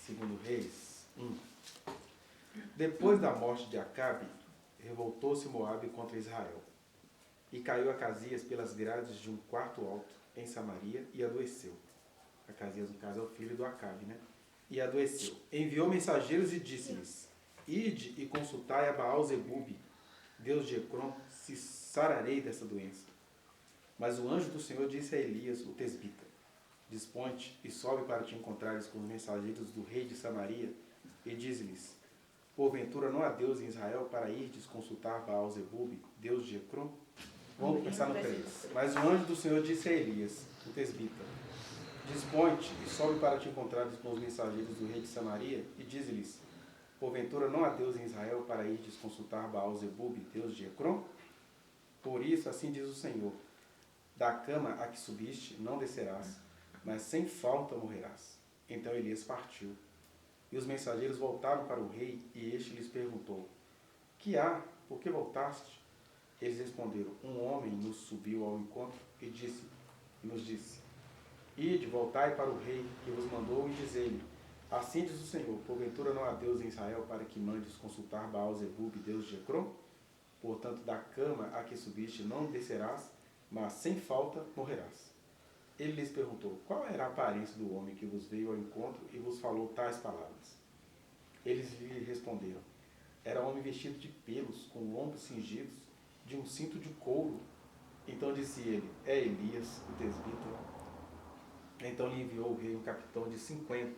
Segundo Reis 1. Depois da morte de Acabe, revoltou-se Moabe contra Israel. E caiu Acasias pelas grades de um quarto alto em Samaria e adoeceu. Acasias, no caso, é o filho do Acabe, né? E adoeceu. Enviou mensageiros e disse-lhes: Ide e consultai a Baal-zebube, Deus de Ecrom, se sararei dessa doença. Mas o anjo do Senhor disse a Elias, o tesbita: Dispõe-te e sobe para te encontrares com os mensageiros do rei de Samaria, e diz-lhes: Porventura não há Deus em Israel para irdes consultar Baal-zebube, Deus de Ecrom? Vamos pensar no 3. Mas o anjo do Senhor disse a Elias, o tesbita: Dispõe-te e sobe para te encontrares com os mensageiros do rei de Samaria, e diz-lhes: Porventura não há Deus em Israel para irdes consultar Baal-zebube, Deus de Ecrom? Por isso, assim diz o Senhor: Da cama a que subiste não descerás, mas sem falta morrerás. Então Elias partiu. E os mensageiros voltaram para o rei, e este lhes perguntou: Que há? Por que voltaste? Eles responderam: Um homem nos subiu ao encontro e nos disse: Ide, voltai para o rei que vos mandou, e dizei-lhe: Assim diz o Senhor: Porventura não há Deus em Israel para que mandes consultar Baal-zebube, Deus de Ecrom? Portanto, da cama a que subiste não descerás, mas sem falta morrerás. Ele lhes perguntou: Qual era a aparência do homem que vos veio ao encontro e vos falou tais palavras? Eles lhe responderam: Era homem vestido de pelos, com lombos cingidos, de um cinto de couro. Então disse ele: É Elias, o tesbita. Então lhe enviou o rei um capitão de 50,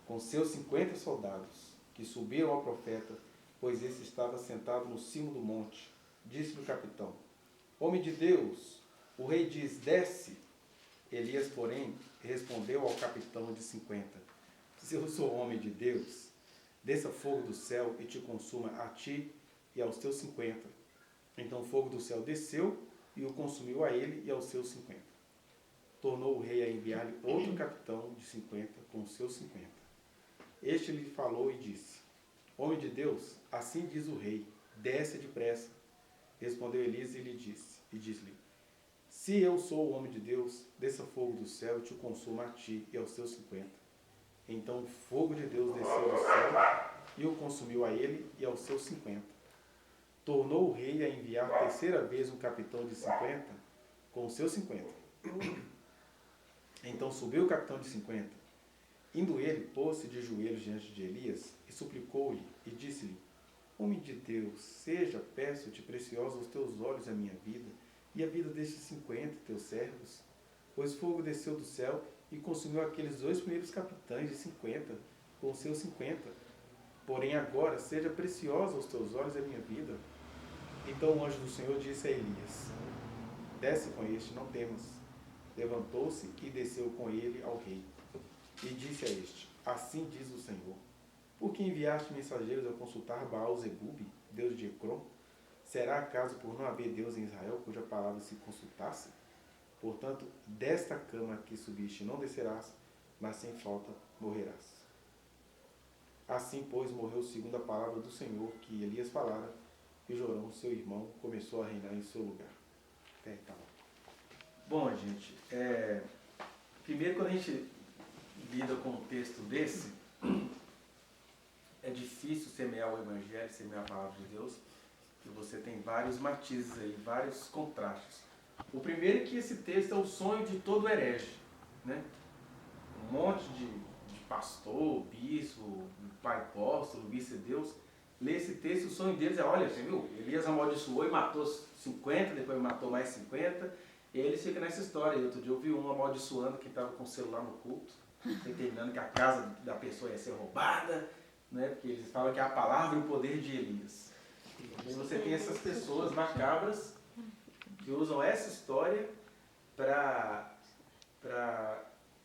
com seus 50 soldados, que subiram ao profeta, pois esse estava sentado no cimo do monte. Disse-lhe o capitão: Homem de Deus, o rei diz: Desce. Elias, porém, respondeu ao capitão de 50: Se eu sou homem de Deus, desça fogo do céu e te consuma a ti e aos teus 50. Então o fogo do céu desceu e o consumiu a ele e aos seus 50. Tornou o rei a enviar-lhe outro capitão de 50 com os seus 50. Este lhe falou e disse: Homem de Deus, assim diz o rei: Desce depressa. Respondeu Elias e disse-lhe: Se eu sou o homem de Deus, desça fogo do céu e te consuma a ti e aos teus 50. Então o fogo de Deus desceu do céu e o consumiu a ele e aos seus 50. Tornou o rei a enviar terceira vez um capitão de 50 com os seus 50. Então subiu o capitão de 50. Indo ele, pôs-se de joelhos diante de Elias e suplicou-lhe e disse-lhe: Homem de Deus, seja, peço-te, preciosa aos teus olhos a minha vida e a vida destes 50 teus servos. Pois fogo desceu do céu e consumiu aqueles 2 primeiros capitães de 50 com os seus 50. Porém agora seja preciosa aos teus olhos a minha vida. Então o anjo do Senhor disse a Elias: Desce com este, não temas. Levantou-se e desceu com ele ao rei. E disse a este: Assim diz o Senhor: Por que enviaste mensageiros a consultar Baal-zebube, Deus de Ecrom? Será acaso por não haver Deus em Israel, cuja palavra se consultasse? Portanto, desta cama que subiste não descerás, mas sem falta morrerás. Assim, pois, morreu segundo a palavra do Senhor que Elias falara, e Jorão, seu irmão, começou a reinar em seu lugar. Até então. Bom, gente, primeiro, quando a gente lida com um texto desse, é difícil semear o Evangelho, semear a palavra de Deus, que você tem vários matizes aí, vários contrastes. O primeiro é que esse texto é o sonho de todo herege, né? Um monte de pastor, bispo, pai apóstolo, vice-deus, lê esse texto e o sonho deles é: olha, você viu, Elias amaldiçoou e matou 50, depois matou mais 50, e eles ficam nessa história. E outro dia eu vi um amaldiçoando que estava com o celular no culto, determinando que a casa da pessoa ia ser roubada, né? Porque eles falam que é a palavra e o poder de Elias. E você tem essas pessoas macabras que usam essa história para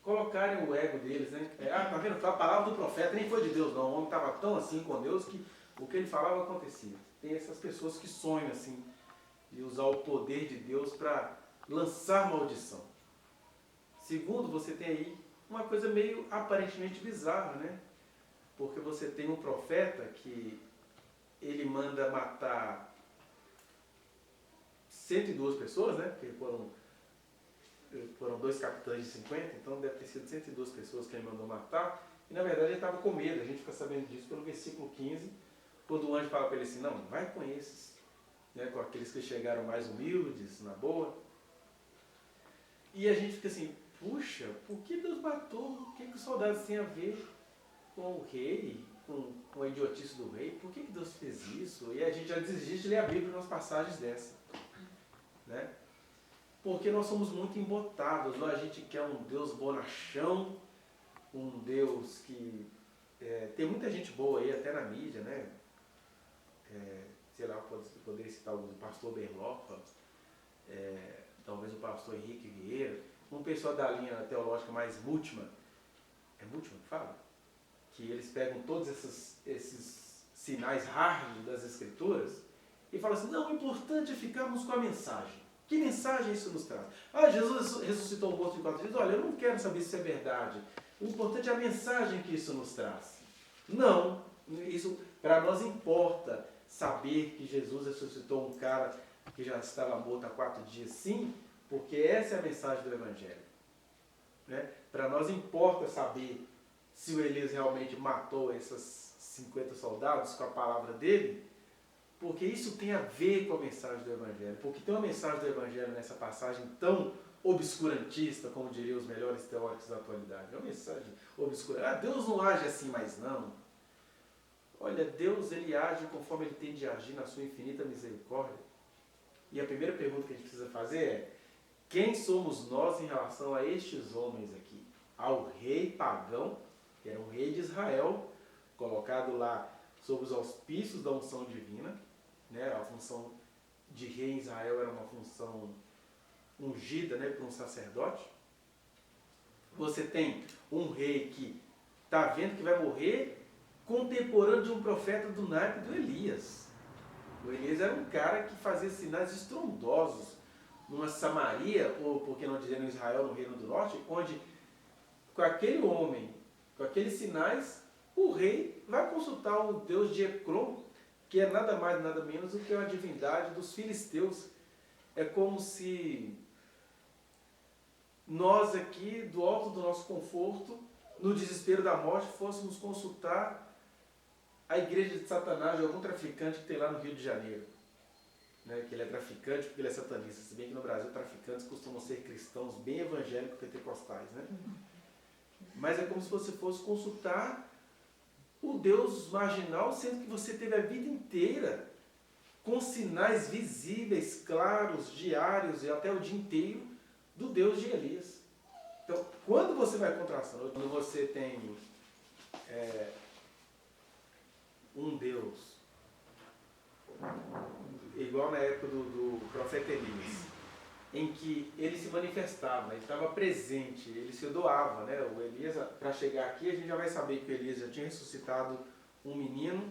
colocarem o ego deles, né? Tá vendo? Foi a palavra do profeta, nem foi de Deus não. O homem estava tão assim com Deus que o que ele falava acontecia. Tem essas pessoas que sonham assim, de usar o poder de Deus para lançar maldição. Segundo, você tem aí uma coisa meio aparentemente bizarra, né? Porque você tem um profeta que ele manda matar 102 pessoas, né? Porque foram 2 capitães de 50, então deve ter sido 102 pessoas que ele mandou matar. E na verdade ele estava com medo, a gente fica sabendo disso pelo versículo 15, quando o anjo fala para ele assim, não, vai com esses, né, com aqueles que chegaram mais humildes, na boa. E a gente fica assim, puxa, por que Deus matou? O que os soldados têm a ver com o rei, com a idiotice do rei? Por que Deus fez isso? E a gente já desiste de ler a Bíblia nas passagens dessa. Né? Porque nós somos muito embotados. Ou a gente quer um Deus bonachão, um Deus que... tem muita gente boa aí, até na mídia, né? Sei lá, poderia citar o pastor Berlofa, talvez o pastor Henrique Vieira, um pessoal da linha teológica mais Multman, é Multman que fala? Que eles pegam todos esses sinais raros das Escrituras e falam assim, não, o importante é ficarmos com a mensagem. Que mensagem isso nos traz? Ah, Jesus ressuscitou o morto em 4 dias. Olha, eu não quero saber se isso é verdade. O importante é a mensagem que isso nos traz. Não, isso para nós importa saber que Jesus ressuscitou um cara que já estava morto há 4 dias, sim, porque essa é a mensagem do Evangelho. Né? Para nós importa saber se o Elias realmente matou esses 50 soldados com a palavra dele, porque isso tem a ver com a mensagem do Evangelho. Porque tem uma mensagem do Evangelho nessa passagem tão obscurantista, como diriam os melhores teóricos da atualidade. É uma mensagem obscurantista. Ah, Deus não age assim mais não. Olha, Deus ele age conforme ele tem de agir na sua infinita misericórdia. E a primeira pergunta que a gente precisa fazer é, quem somos nós em relação a estes homens aqui? Ao rei pagão, que era um rei de Israel, colocado lá sob os auspícios da unção divina, né? A função de rei em Israel era uma função ungida, né, por um sacerdote. Você tem um rei que está vendo que vai morrer, contemporâneo de um profeta do naipe do Elias. O Elias era um cara que fazia sinais estrondosos numa Samaria, ou por que não dizer no Israel, no Reino do Norte, onde com aquele homem, com aqueles sinais, o rei vai consultar o deus de Ecrom, que é nada mais nada menos do que uma divindade dos filisteus. É como se nós aqui, do alto do nosso conforto, no desespero da morte, fôssemos consultar a igreja de Satanás, de algum traficante que tem lá no Rio de Janeiro. Né? Que ele é traficante porque ele é satanista. Se bem que no Brasil traficantes costumam ser cristãos bem evangélicos pentecostais. Né? Mas é como se você fosse consultar o Deus marginal, sendo que você teve a vida inteira com sinais visíveis, claros, diários e até o dia inteiro do Deus de Elias. Então, quando você vai contra a ação, quando você tem um Deus, igual na época do profeta Elias, em que ele se manifestava, ele estava presente, ele se doava, né? O Elias, para chegar aqui, a gente já vai saber que o Elias já tinha ressuscitado um menino,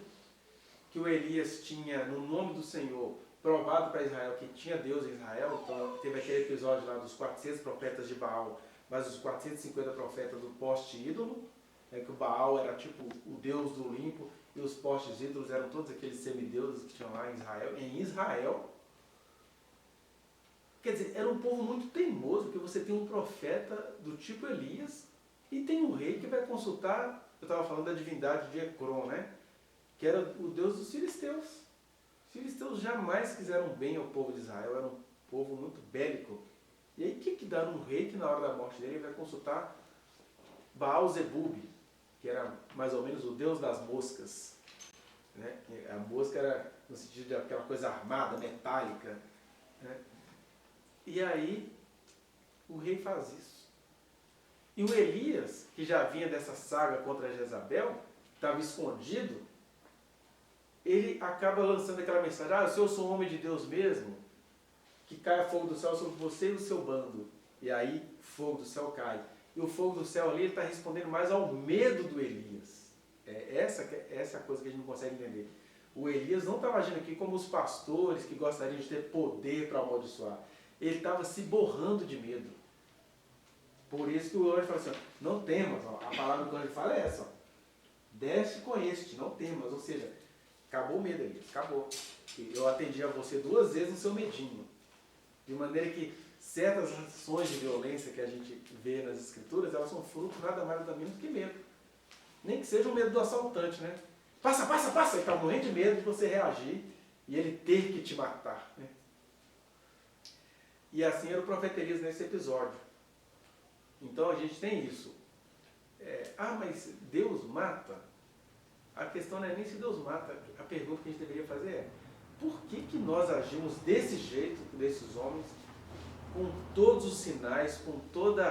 que o Elias tinha, no nome do Senhor, provado para Israel que tinha Deus em Israel. Então teve aquele episódio lá dos 400 profetas de Baal, mas os 450 profetas do poste ídolo, né, que o Baal era tipo o Deus do Olimpo, e os postes ídolos eram todos aqueles semideuses que tinham lá em Israel. Quer dizer, era um povo muito teimoso, porque você tem um profeta do tipo Elias e tem um rei que vai consultar, eu estava falando da divindade de Ecrom, né? Que era o deus dos filisteus. Os filisteus jamais quiseram bem ao povo de Israel, era um povo muito bélico. E aí o que dá num rei que na hora da morte dele vai consultar Baal-zebub, que era mais ou menos o deus das moscas. Né? A mosca era no sentido de aquela coisa armada, metálica. Né? E aí o rei faz isso. E o Elias, que já vinha dessa saga contra Jezabel, estava escondido, ele acaba lançando aquela mensagem, se eu sou um homem de Deus mesmo, que caia fogo do céu sobre você e o seu bando. E aí fogo do céu cai. E o fogo do céu ali está respondendo mais ao medo do Elias. Essa é a coisa que a gente não consegue entender. O Elias não estava agindo aqui como os pastores que gostariam de ter poder para amaldiçoar. Ele estava se borrando de medo. Por isso que o anjo fala assim, não temas. Ó, a palavra que o anjo fala é essa. Ó, desce com este, não temas. Ou seja, acabou o medo, Elias, acabou. Eu atendi a você 2 vezes no seu medinho. De maneira que certas ações de violência que a gente vê nas escrituras, elas são fruto nada mais nada menos que medo. Nem que seja o medo do assaltante, né? Passa, passa, passa! Ele está morrendo de medo de você reagir e ele ter que te matar, né? E assim era o profeta Elias nesse episódio. Então a gente tem isso. Mas Deus mata? A questão não é nem se Deus mata. A pergunta que a gente deveria fazer é: por que nós agimos desse jeito, desses homens, com todos os sinais, com todo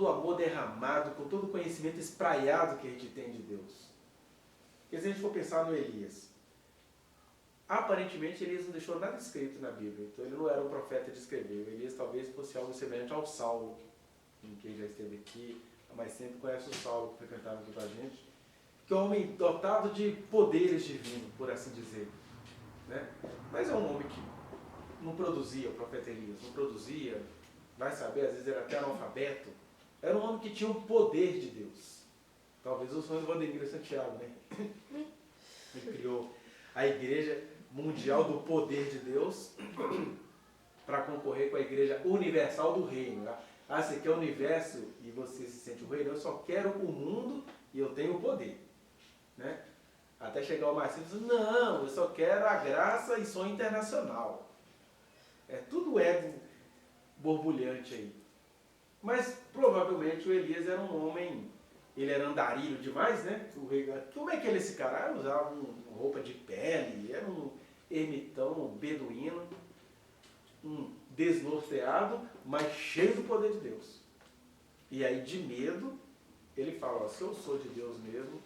o amor derramado, com todo o conhecimento espraiado que a gente tem de Deus? Porque se a gente for pensar no Elias, aparentemente Elias não deixou nada escrito na Bíblia, então ele não era um profeta de escrever. O Elias talvez fosse algo semelhante ao Saulo, quem já esteve aqui há mais tempo conhece o Saulo, que frequentava aqui com a gente, que é um homem dotado de poderes divinos, por assim dizer, né? Mas é um homem que não produzia, o profeta Elias, não produzia, vai saber, às vezes era até analfabeto. Era um homem que tinha o poder de Deus. Talvez o sonho do Valdemiro Santiago, né? Ele criou a Igreja Mundial do Poder de Deus para concorrer com a Igreja Universal do Reino. Né? Você quer o universo e você se sente o reino? Eu só quero o mundo e eu tenho o poder. Né? Até chegar o Marcinho e dizer: não, eu só quero a graça e sonho internacional. Tudo ego borbulhante aí. Mas provavelmente o Elias era um homem, ele era andarilho demais, né? Como é que ele é esse cara? Ele usava uma roupa de pele, era um ermitão, um beduíno, um desnorteado, mas cheio do poder de Deus. E aí, de medo, ele fala: se eu sou de Deus mesmo,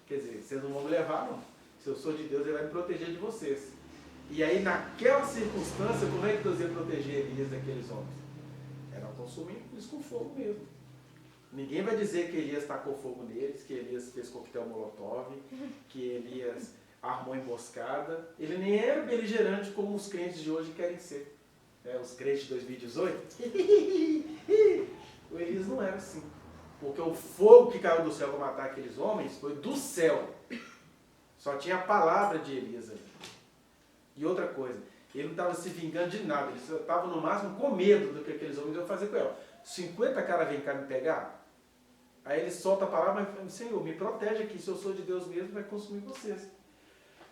quer dizer, vocês não vão me levar, não. Se eu sou de Deus, ele vai me proteger de vocês. E aí, naquela circunstância, como é que Deus ia proteger Elias daqueles homens? Era consumindo eles com fogo mesmo. Ninguém vai dizer que Elias tacou fogo neles, que Elias fez coquetel molotov, que Elias armou emboscada. Ele nem era beligerante como os crentes de hoje querem ser. Os crentes de 2018. O Elias não era assim. Porque o fogo que caiu do céu para matar aqueles homens foi do céu. Só tinha a palavra de Elias ali. E outra coisa, ele não estava se vingando de nada, ele estava no máximo com medo do que aqueles homens iam fazer com ela. 50 caras vêm cá me pegar, aí ele solta a palavra e fala: Senhor, me protege aqui, se eu sou de Deus mesmo, vai consumir vocês.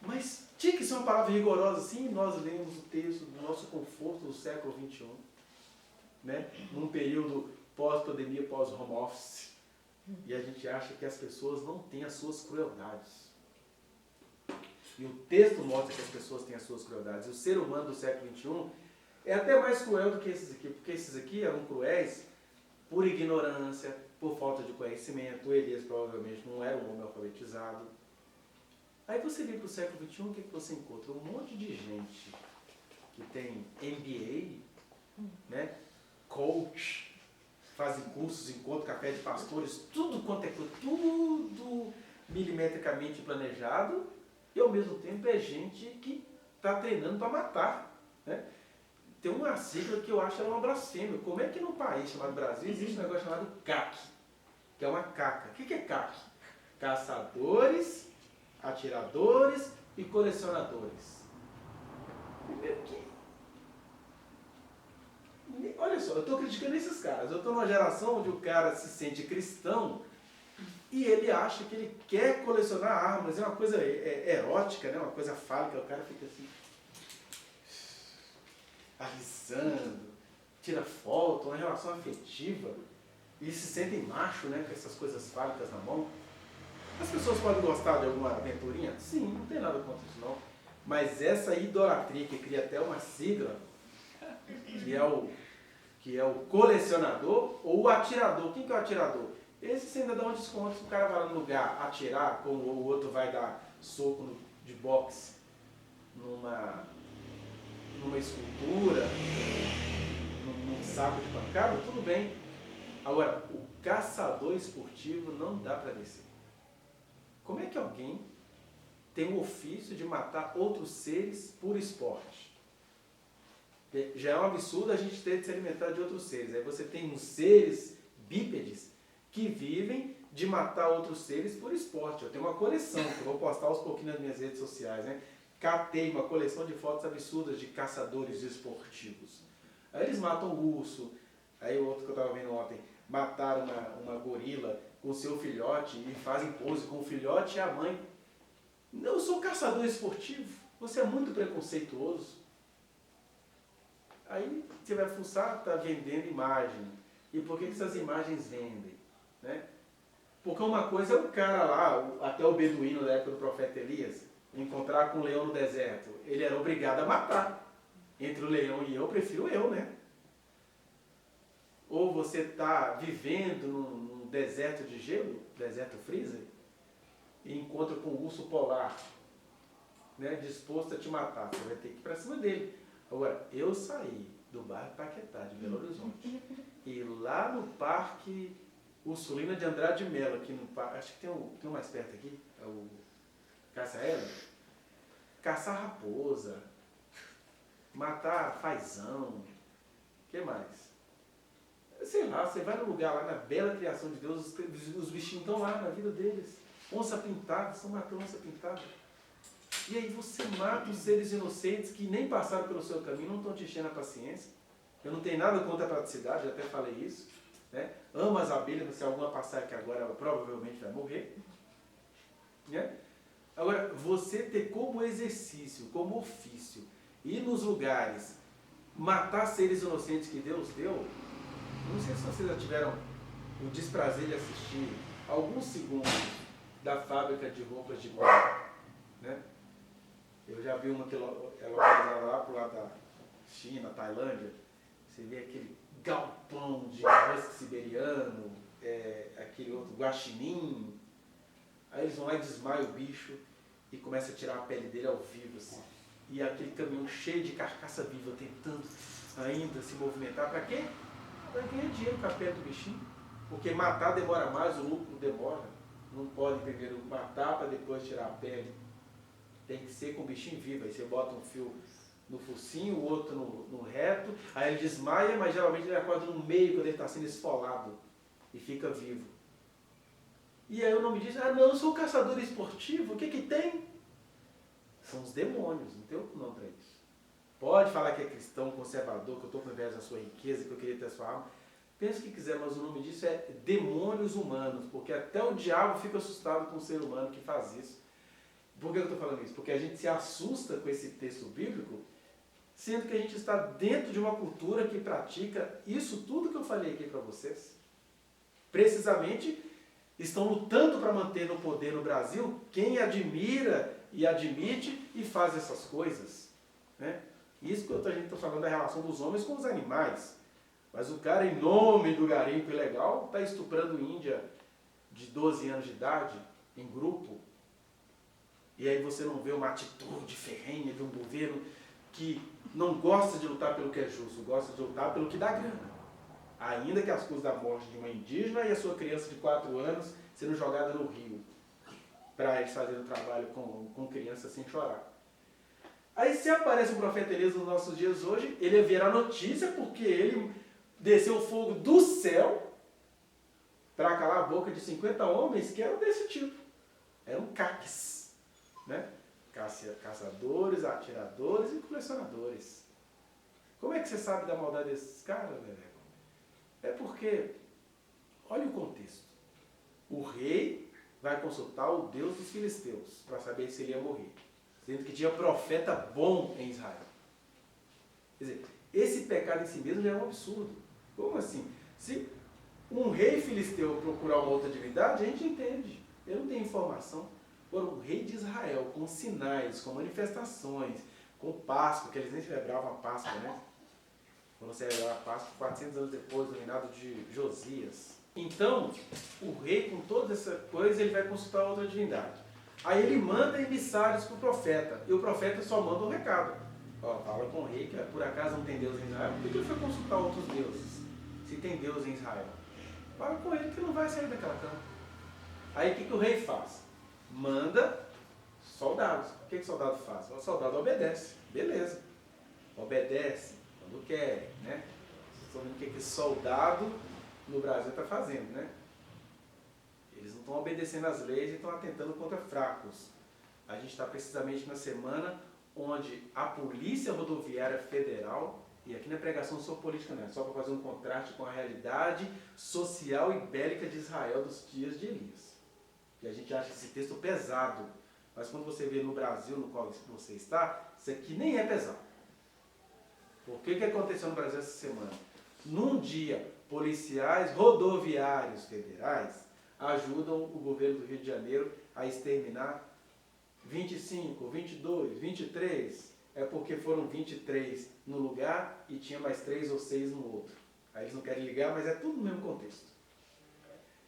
Mas tinha que ser uma palavra rigorosa assim. Nós lemos o texto do nosso conforto do século XXI, né? Num período pós-pandemia, pós-home office, e a gente acha que as pessoas não têm as suas crueldades. E o texto mostra que as pessoas têm as suas crueldades. E o ser humano do século XXI é até mais cruel do que esses aqui, porque esses aqui eram cruéis por ignorância, por falta de conhecimento. O Elias provavelmente não era um homem alfabetizado. Aí você vem para o século XXI, o que você encontra? Um monte de gente que tem MBA, né? Coach, fazem cursos, encontro, café de pastores, tudo quanto é coisa, tudo milimetricamente planejado, e ao mesmo tempo é gente que está treinando para matar. Né? Tem uma sigla que eu acho uma blasfêmia. Como é que num país chamado Brasil existe um negócio chamado CAC, que é uma caca? O que é CAC? Caçadores, atiradores e colecionadores. Primeiro que... Olha só, eu estou criticando esses caras. Eu estou numa geração onde o cara se sente cristão e ele acha que ele quer colecionar armas. É uma coisa erótica, né? Uma coisa fálica. O cara fica assim, alisando, tira foto, uma relação afetiva, e se sentem macho, né? Com essas coisas fálicas na mão. As pessoas podem gostar de alguma aventurinha? Sim, não tem nada contra isso não. Mas essa idolatria que cria até uma sigla, que é o colecionador ou o atirador. Quem que é o atirador? Esse você ainda dá um desconto. Se o cara vai no lugar atirar, como o outro vai dar soco de boxe numa escultura, num saco de pancada, tudo bem. Agora, o caçador esportivo não dá para descer. Como é que alguém tem o ofício de matar outros seres por esporte? Já é um absurdo a gente ter de se alimentar de outros seres. Aí você tem uns seres bípedes que vivem de matar outros seres por esporte. Eu tenho uma coleção, que eu vou postar aos pouquinhos nas minhas redes sociais, né? Catei uma coleção de fotos absurdas de caçadores esportivos. Aí eles matam o urso. Aí o outro que eu estava vendo ontem, mataram uma gorila com o seu filhote e fazem pose com o filhote e a mãe. Não, eu sou caçador esportivo, você é muito preconceituoso. Aí você vai fuçar, está vendendo imagem. E por que essas imagens vendem? Né? Porque uma coisa é o cara lá, até o beduíno da época do profeta Elias, encontrar com um leão no deserto. Ele era obrigado a matar. Entre o leão e eu prefiro eu, né? Ou você está vivendo num deserto de gelo, deserto freezer, e encontra com um urso polar, né, disposto a te matar. Você vai ter que ir para cima dele. Agora, eu saí do bairro Paquetá, de Belo Horizonte, e lá no Parque Ursulina de Andrade de Mello, aqui no parque, acho que tem um mais perto aqui, é o Caça-Ela, caçar raposa, matar fazão, o que mais? Sei lá, você vai num lugar lá na bela criação de Deus, os bichinhos estão lá na vida deles. Onça pintada, estão matando onça pintada. E aí você mata os seres inocentes que nem passaram pelo seu caminho, não estão te enchendo a paciência. Eu não tenho nada contra a praticidade, já até falei isso. Né? Amo as abelhas, se alguma passar aqui agora, ela provavelmente vai morrer. Né? Agora, você ter como exercício, como ofício, ir nos lugares, matar seres inocentes que Deus deu, não sei se vocês já tiveram o desprazer de assistir alguns segundos da fábrica de roupas de couro, né? Eu já vi uma que é localizada lá pro lado da China, Tailândia. Você vê aquele galpão de husky siberiano, aquele outro guaxinim. Aí eles vão lá e desmaiam o bicho e começam a tirar a pele dele ao vivo, assim. E aquele caminhão cheio de carcaça viva tentando ainda se movimentar. Para quê? Para ganhar dinheiro com a pele do bichinho. Porque matar demora mais, o lucro demora. Não pode primeiro matar para depois tirar a pele. Tem que ser com o bichinho vivo. Aí você bota um fio no focinho, o outro no reto, aí ele desmaia, mas geralmente ele acorda no meio quando ele está sendo esfolado e fica vivo. E aí o nome diz, não, eu sou caçador esportivo, o que que tem? São os demônios, não tem outro nome para isso. Pode falar que é cristão, conservador, que eu estou com inveja da sua riqueza, que eu queria ter a sua alma. Pense o que quiser, mas o nome disso é demônios humanos, porque até o diabo fica assustado com o ser humano que faz isso. Por que eu estou falando isso? Porque a gente se assusta com esse texto bíblico, sendo que a gente está dentro de uma cultura que pratica isso tudo que eu falei aqui para vocês. Precisamente, estão lutando para manter no poder no Brasil quem admira e admite e faz essas coisas. Né? Isso que a gente está falando da relação dos homens com os animais. Mas o cara, em nome do garimpo ilegal, está estuprando índia de 12 anos de idade, em grupo. E aí você não vê uma atitude ferrenha de um governo que não gosta de lutar pelo que é justo, gosta de lutar pelo que dá grana. Ainda que as custas da morte de uma indígena e a sua criança de 4 anos sendo jogada no rio, para eles fazerem o trabalho com criança sem chorar. Aí se aparece o profeta Elias nos nossos dias hoje, ele verá notícia porque ele desceu fogo do céu para calar a boca de 50 homens que eram desse tipo. Eram caques. Né? Caçadores, atiradores e colecionadores. Como é que você sabe da maldade desses caras, velho? É porque, olha o contexto. O rei vai consultar o Deus dos filisteus para saber se ele ia morrer. Sendo que tinha profeta bom em Israel. Quer dizer, esse pecado em si mesmo já é um absurdo. Como assim? Se um rei filisteu procurar uma outra divindade, a gente entende. Eu não tenho informação. Agora, o rei de Israel, com sinais, com manifestações, com Páscoa, que eles nem celebravam a Páscoa, né? Quando celebravam a Páscoa, 400 anos depois, do reinado de Josias. Então, o rei, com toda essa coisa, ele vai consultar outra divindade. Aí ele manda emissários para o profeta, e o profeta só manda um recado. Ó, fala com o rei, que por acaso não tem Deus em Israel, por que ele foi consultar outros deuses, se tem Deus em Israel? Fala com ele que não vai sair daquela cama. Aí o que o rei faz? Manda soldados. O que o soldado faz? O soldado obedece. Beleza. Obedece quando quer, né? Vocês estão vendo o que esse soldado no Brasil está fazendo, né? Eles não estão obedecendo às leis e estão atentando contra fracos. A gente está precisamente na semana onde a Polícia Rodoviária Federal E aqui na pregação sou política, não é só para fazer um contraste com a realidade social e bélica de Israel dos dias de Elias. E a gente acha esse texto pesado, mas quando você vê no Brasil, no qual você está, isso aqui nem é pesado. O que aconteceu no Brasil essa semana? Num dia, policiais rodoviários federais ajudam o governo do Rio de Janeiro a exterminar 25, 22, 23, é porque foram 23 no lugar e tinha mais 3 ou 6 no outro. Aí eles não querem ligar, mas é tudo no mesmo contexto.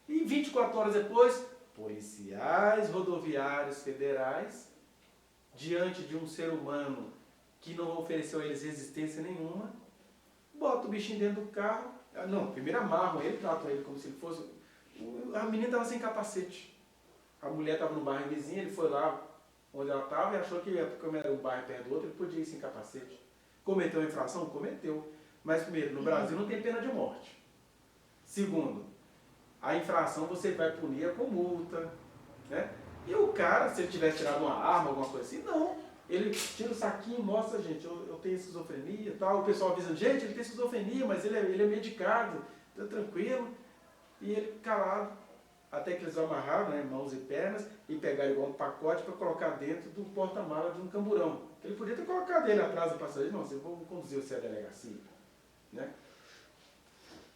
E 24 horas depois, policiais rodoviários federais, diante de um ser humano que não ofereceu a eles resistência nenhuma, bota o bichinho dentro do carro. Não, primeiro amarram ele, tratam ele como se ele fosse... A menina estava sem capacete. A mulher estava no bairro vizinho, ele foi lá onde ela estava e achou que, como era um bairro perto do outro, ele podia ir sem capacete. Cometeu a infração? Cometeu. Mas primeiro, no Brasil não tem pena de morte. Segundo, a infração você vai punir com multa, né? E o cara, se ele tivesse tirado uma arma, alguma coisa assim, não. Ele tira o saquinho e mostra, gente, eu tenho esquizofrenia e tal. O pessoal avisa, gente, ele tem esquizofrenia, mas ele é medicado, tá tranquilo. E ele calado, até que eles amarraram, né, mãos e pernas, e pegaram igual um pacote para colocar dentro do porta-mala de um camburão. Ele podia ter colocado ele atrás do passageiro, não, eu vou conduzir você à delegacia, né?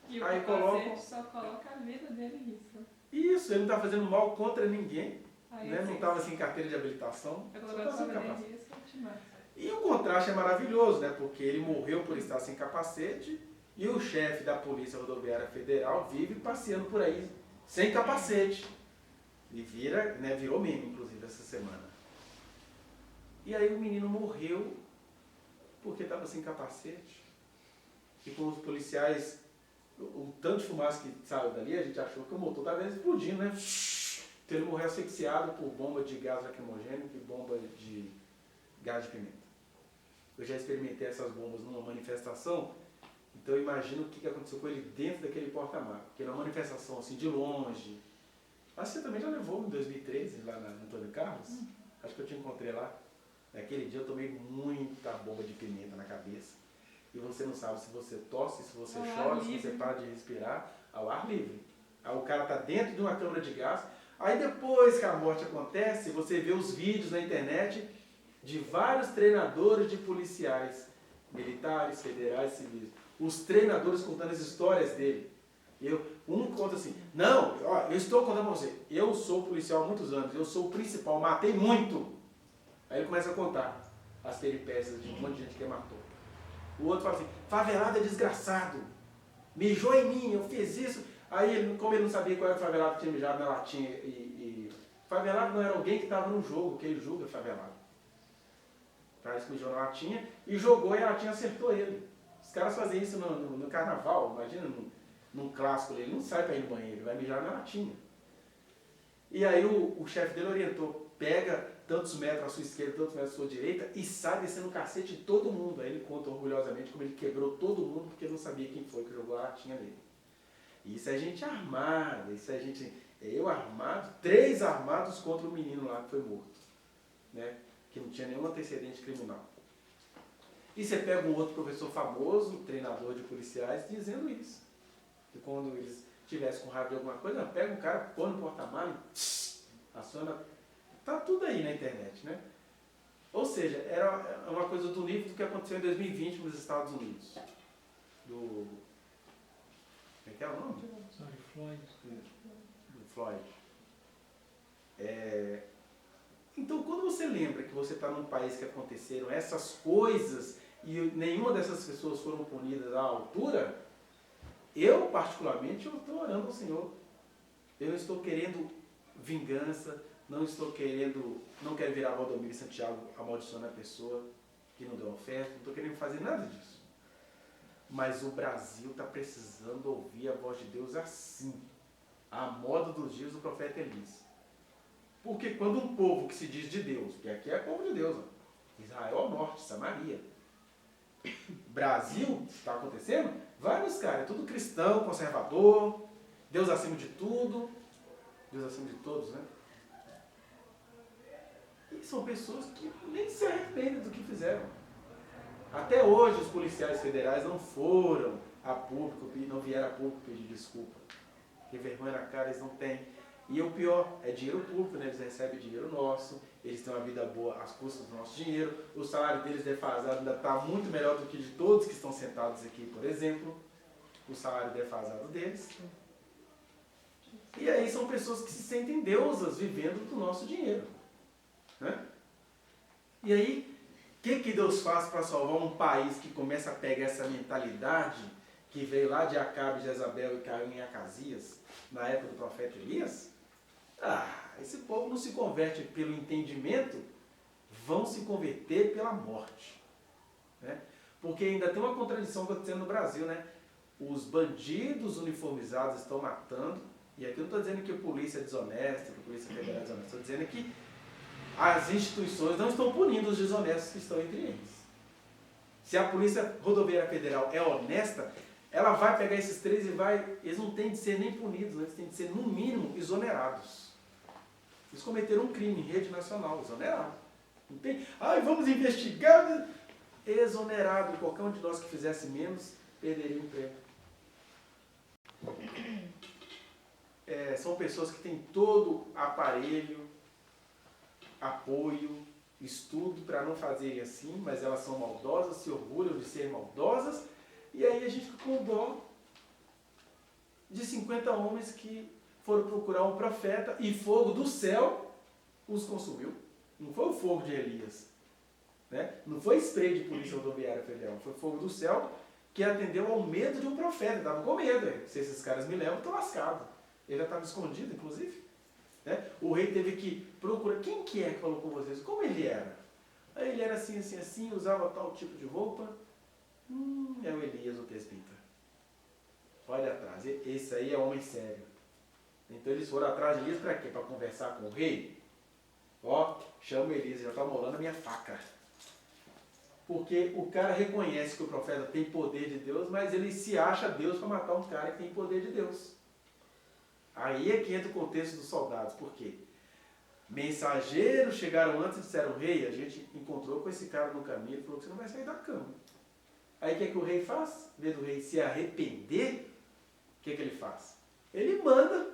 E o aí capacete só coloca a vida dele nisso. Isso, ele não está fazendo mal contra ninguém, né? Não estava sem carteira de habilitação. E o contraste é maravilhoso, né? Porque ele morreu por estar sem capacete e o chefe da Polícia Rodoviária Federal vive passeando por aí sem capacete. E virou meme, inclusive, essa semana. E aí o menino morreu porque estava sem capacete. E com os policiais, o tanto de fumaça que saiu dali, a gente achou que o motor estava explodindo, né? Então ele morreu asfixiado por bomba de gás lacrimogêneo e bomba de gás de pimenta. Eu já experimentei essas bombas numa manifestação, então eu imagino o que aconteceu com ele dentro daquele porta-malas. Porque na manifestação, assim, de longe. Acho que você também já levou em 2013, lá no Antônio Carlos. Acho que eu te encontrei lá. Naquele dia eu tomei muita bomba de pimenta na cabeça. E você não sabe se você tosse, se você chora, se você para de respirar, ao ar livre. Aí o cara está dentro de uma câmara de gás. Aí depois que a morte acontece, você vê os vídeos na internet de vários treinadores de policiais, militares, federais, civis. Os treinadores contando as histórias dele. Um conta assim, não, ó, eu estou contando para você, eu sou policial há muitos anos, eu sou o principal, matei muito. Aí ele começa a contar as peripécias de um monte de gente que ele matou. O outro fala assim, favelado é desgraçado, mijou em mim, eu fiz isso. Aí, como ele não sabia qual era o favelado que tinha mijado na latinha, favelado não era alguém que estava no jogo, que ele julga favelado. Parece que mijou na latinha e jogou e a latinha acertou ele. Os caras fazem isso no carnaval, imagina num clássico, ele não sai para ir no banheiro, ele vai mijar na latinha. E aí o chefe dele orientou, pega tantos metros à sua esquerda, tantos metros à sua direita e sai descendo o cacete de todo mundo. Aí ele conta orgulhosamente como ele quebrou todo mundo porque ele não sabia quem foi que jogou a latinha nele. Isso é gente armada, isso é gente... Eu armado, 3 armados contra o menino lá que foi morto, né? Que não tinha nenhum antecedente criminal. E você pega um outro professor famoso, treinador de policiais, dizendo isso. Que quando eles tivessem com raiva de alguma coisa, pega um cara, põe no porta-malas e aciona. Tá tudo aí na internet, né? Ou seja, era uma coisa do nível do que aconteceu em 2020 nos Estados Unidos. Como é que é o nome? Floyd. Do Floyd. Então, quando você lembra que você está num país que aconteceram essas coisas e nenhuma dessas pessoas foram punidas à altura, eu, particularmente, eu estou orando ao Senhor. Eu não estou querendo vingança, não quero virar Valdomiro e Santiago amaldiçoando a pessoa que não deu oferta, não estou querendo fazer nada disso. Mas o Brasil está precisando ouvir a voz de Deus assim, à moda dos dias do profeta Elias. Porque quando um povo que se diz de Deus, que aqui é povo de Deus, ó, Israel ao norte, Samaria, Brasil, está acontecendo, vários caras, é tudo cristão, conservador, Deus acima de tudo, Deus acima de todos, né? E são pessoas que nem se arrependem do que fizeram. Até hoje os policiais federais não foram a público, não vieram a público pedir desculpa. Porque vergonha na cara eles não têm. E o pior, é dinheiro público, né? Eles recebem dinheiro nosso, eles têm uma vida boa às custas do nosso dinheiro, o salário deles defasado ainda está muito melhor do que de todos que estão sentados aqui, por exemplo. O salário defasado deles. E aí são pessoas que se sentem deusas vivendo do nosso dinheiro. Né? E aí, o que Deus faz para salvar um país que começa a pegar essa mentalidade que veio lá de Acabe, Jezabel e caiu em Acasias, na época do profeta Elias? Esse povo não se converte pelo entendimento, vão se converter pela morte. Né? Porque ainda tem uma contradição acontecendo no Brasil, né? Os bandidos uniformizados estão matando, e aqui eu não estou dizendo que a polícia é desonesta, que a polícia federal é desonesta, estou dizendo que as instituições não estão punindo os desonestos que estão entre eles. Se a Polícia Rodoviária Federal é honesta, ela vai pegar esses três e eles não têm de ser nem punidos, eles têm de ser, no mínimo, exonerados. Eles cometeram um crime em rede nacional, exonerado. Não tem, vamos investigar, exonerado. Qualquer um de nós que fizesse menos, perderia o emprego. São pessoas que têm todo aparelho, apoio, estudo para não fazerem assim, mas elas são maldosas, se orgulham de ser maldosas, e aí a gente fica com dó de 50 homens que foram procurar um profeta e fogo do céu os consumiu. Não foi o fogo de Elias, né? Não foi spray de Polícia Rodoviária Federal, foi fogo do céu que atendeu ao medo de um profeta. Estava com medo. Se esses caras me levam, estou lascado. Ele já estava escondido, inclusive. Né? O rei teve que procurar. Quem que é que falou com vocês? Como ele era? Aí ele era assim, assim, assim, usava tal tipo de roupa. É o Elias, o tespita. Olha atrás. Esse aí é homem sério. Então eles foram atrás de Elias para quê? Para conversar com o rei? Chama o Elias, já está molando a minha faca. Porque o cara reconhece que o profeta tem poder de Deus, mas ele se acha Deus para matar um cara que tem poder de Deus. Aí é que entra o contexto dos soldados. Por quê? Mensageiros chegaram antes e disseram: rei, a gente encontrou com esse cara no caminho, ele falou que você não vai sair da cama. Aí o que é que o rei faz? Em vez do rei se arrepender, o que é que ele faz? Ele manda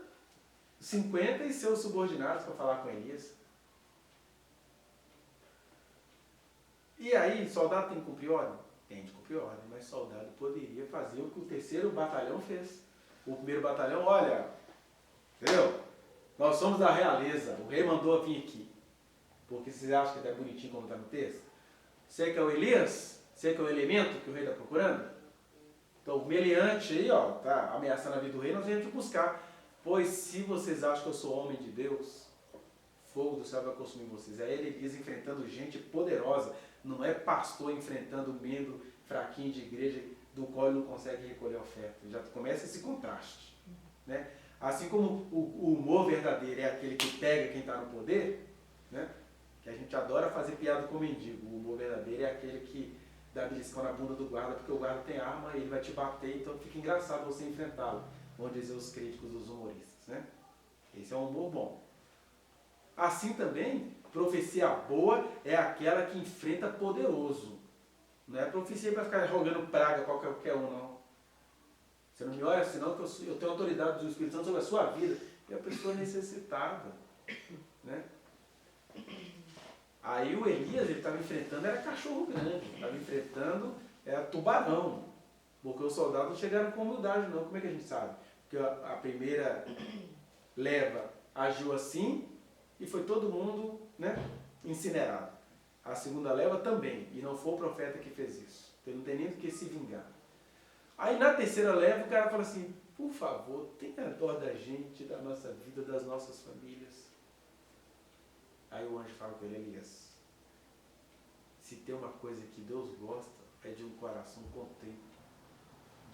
50 e seus subordinados para falar com Elias. E aí, soldado tem que cumprir ordem? Tem de cumprir ordem, mas soldado poderia fazer o que o 3º batalhão fez. O 1º batalhão, olha, entendeu? Nós somos da realeza, o rei mandou vir aqui. Porque vocês acham que é bonitinho como está no texto? Você que é o Elias? Você que é o elemento que o rei está procurando? Então o meliante aí, está ameaçando a vida do rei, nós viemos te buscar. Pois se vocês acham que eu sou homem de Deus, fogo do céu vai consumir vocês. É Elias enfrentando gente poderosa. Não é pastor enfrentando membro fraquinho de igreja do qual ele não consegue recolher oferta. Já começa esse contraste. Né? Assim como o humor verdadeiro é aquele que pega quem está no poder, né? Que a gente adora fazer piada com o mendigo. O humor verdadeiro é aquele que dá beliscão na bunda do guarda, porque o guarda tem arma e ele vai te bater, então fica engraçado você enfrentá-lo, vão dizer os críticos, os humoristas. Né? Esse é um humor bom. Assim também, profecia boa é aquela que enfrenta poderoso. Não é profecia para ficar jogando praga para qualquer um, não. Você não me olha senão que eu tenho autoridade do Espírito Santo sobre a sua vida. E a pessoa é necessitada. Né? Aí o Elias, ele estava enfrentando, era cachorro grande. Estava enfrentando, era tubarão. Porque os soldados não chegaram com humildade, não. Como é que a gente sabe? Porque a primeira leva agiu assim, e foi todo mundo, né, incinerado. A segunda leva também, e não foi o profeta que fez isso. Ele não tem nem do que se vingar. Aí na terceira leva o cara fala assim: por favor, tenha dó da gente, da nossa vida, das nossas famílias. Aí o anjo fala com ele: Elias, se tem uma coisa que Deus gosta, é de um coração contrito,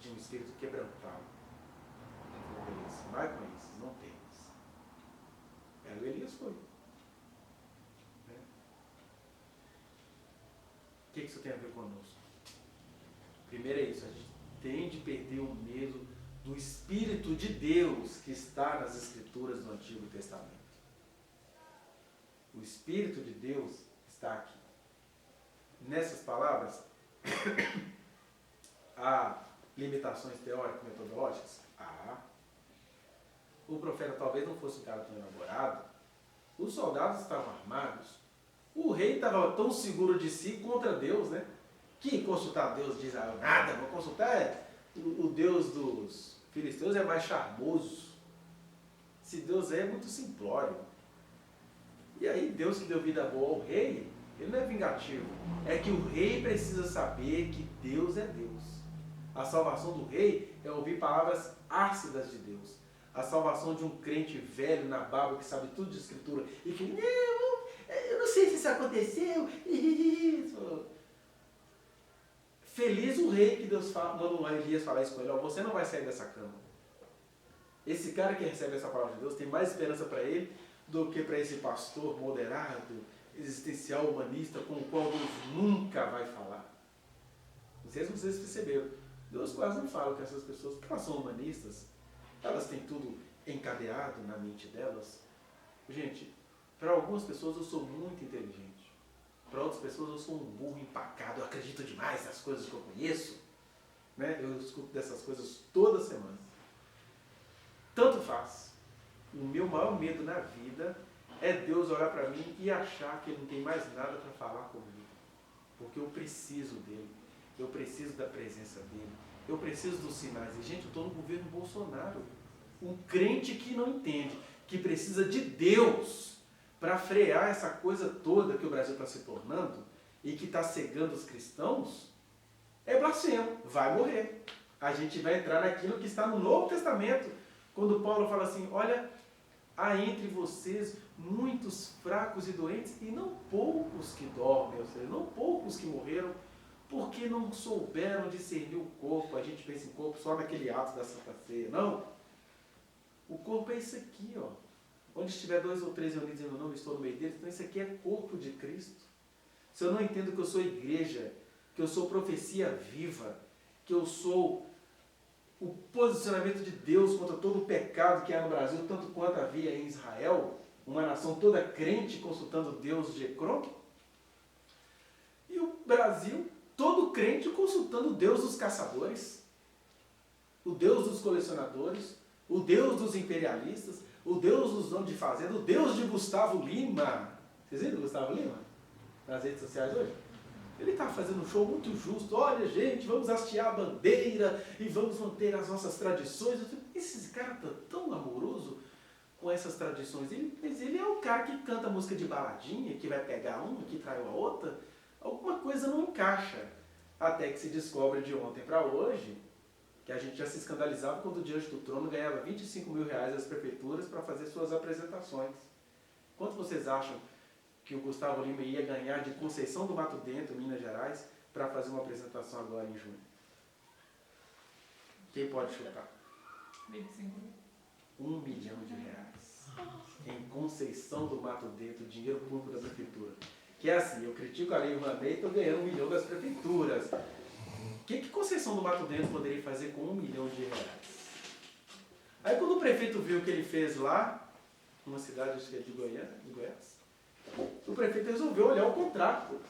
de um espírito quebrantado. Ele falou: Elias, vai com eles, não temas. Aí o Elias foi. Né? O que isso tem a ver conosco? Primeiro é isso, a gente tem de perder o medo do Espírito de Deus que está nas Escrituras do Antigo Testamento. O Espírito de Deus está aqui. Nessas palavras, Há limitações teóricas, metodológicas? O profeta talvez não fosse um cara tão elaborado. Os soldados estavam armados. O rei estava tão seguro de si contra Deus, né? Que consultar Deus de Israel? Nada, vou consultar o Deus dos filisteus é mais charmoso. Se Deus é muito simplório. E aí Deus que deu vida boa ao rei, ele não é vingativo. É que o rei precisa saber que Deus é Deus. A salvação do rei é ouvir palavras ácidas de Deus. A salvação de um crente velho na barba que sabe tudo de escritura e que, eu não sei se isso aconteceu. Feliz o rei que Deus manda um Elias falar isso com ele. Você não vai sair dessa cama. Esse cara que recebe essa palavra de Deus tem mais esperança para ele do que para esse pastor moderado, existencial, humanista, com o qual Deus nunca vai falar. Não sei se vocês perceberam. Deus quase não fala com essas pessoas, porque elas são humanistas. Elas têm tudo encadeado na mente delas. Gente, para algumas pessoas eu sou muito inteligente. Para outras pessoas eu sou um burro empacado. Eu acredito demais nas coisas que eu conheço. Né? Eu escuto dessas coisas toda semana. Tanto faz. O meu maior medo na vida é Deus olhar para mim e achar que Ele não tem mais nada para falar comigo. Porque eu preciso dEle. Eu preciso da presença dEle. Eu preciso dos sinais. E, gente, eu estou no governo Bolsonaro. Um crente que não entende, que precisa de Deus para frear essa coisa toda que o Brasil está se tornando e que está cegando os cristãos, é blasfemo. Vai morrer. A gente vai entrar naquilo que está no Novo Testamento, quando Paulo fala assim, olha, há entre vocês muitos fracos e doentes e não poucos que dormem, ou seja, não poucos que morreram, porque não souberam discernir o corpo. A gente pensa em corpo só naquele ato da Santa Ceia. Não. O corpo é isso aqui, ó. Onde estiver 2 ou 3 reunidos em meu nome, estou no meio deles. Então isso aqui é corpo de Cristo. Se eu não entendo que eu sou igreja, que eu sou profecia viva, que eu sou o posicionamento de Deus contra todo o pecado que há no Brasil, tanto quanto havia em Israel, uma nação toda crente consultando Deus de Ecrón, e o Brasil todo crente consultando o Deus dos caçadores, o Deus dos colecionadores, o Deus dos imperialistas, o Deus dos donos de fazenda, o Deus de Gustavo Lima. Vocês viram o Gustavo Lima? Nas redes sociais hoje? Ele está fazendo um show muito justo. Olha, gente, vamos hastear a bandeira e vamos manter as nossas tradições. Esse cara está tão amoroso com essas tradições. Mas ele é o cara que canta música de baladinha, que vai pegar uma, que traiu a outra. Alguma coisa não encaixa. Até que se descobre de ontem para hoje que a gente já se escandalizava quando diante do trono ganhava 25 mil reais das prefeituras para fazer suas apresentações. Quanto vocês acham que o Gustavo Lima ia ganhar de Conceição do Mato Dentro, Minas Gerais, para fazer uma apresentação agora em junho? Quem pode chutar? 25 mil. 1 milhão de reais. Em Conceição do Mato Dentro, dinheiro público da prefeitura. Que é assim, eu critico a Lei Rouanet e estou ganhando 1 milhão das prefeituras. O que Conceição do Mato Dentro poderia fazer com 1 milhão de reais? Aí quando o prefeito viu o que ele fez lá, numa cidade acho que é de Goiás, o prefeito resolveu olhar o contrato.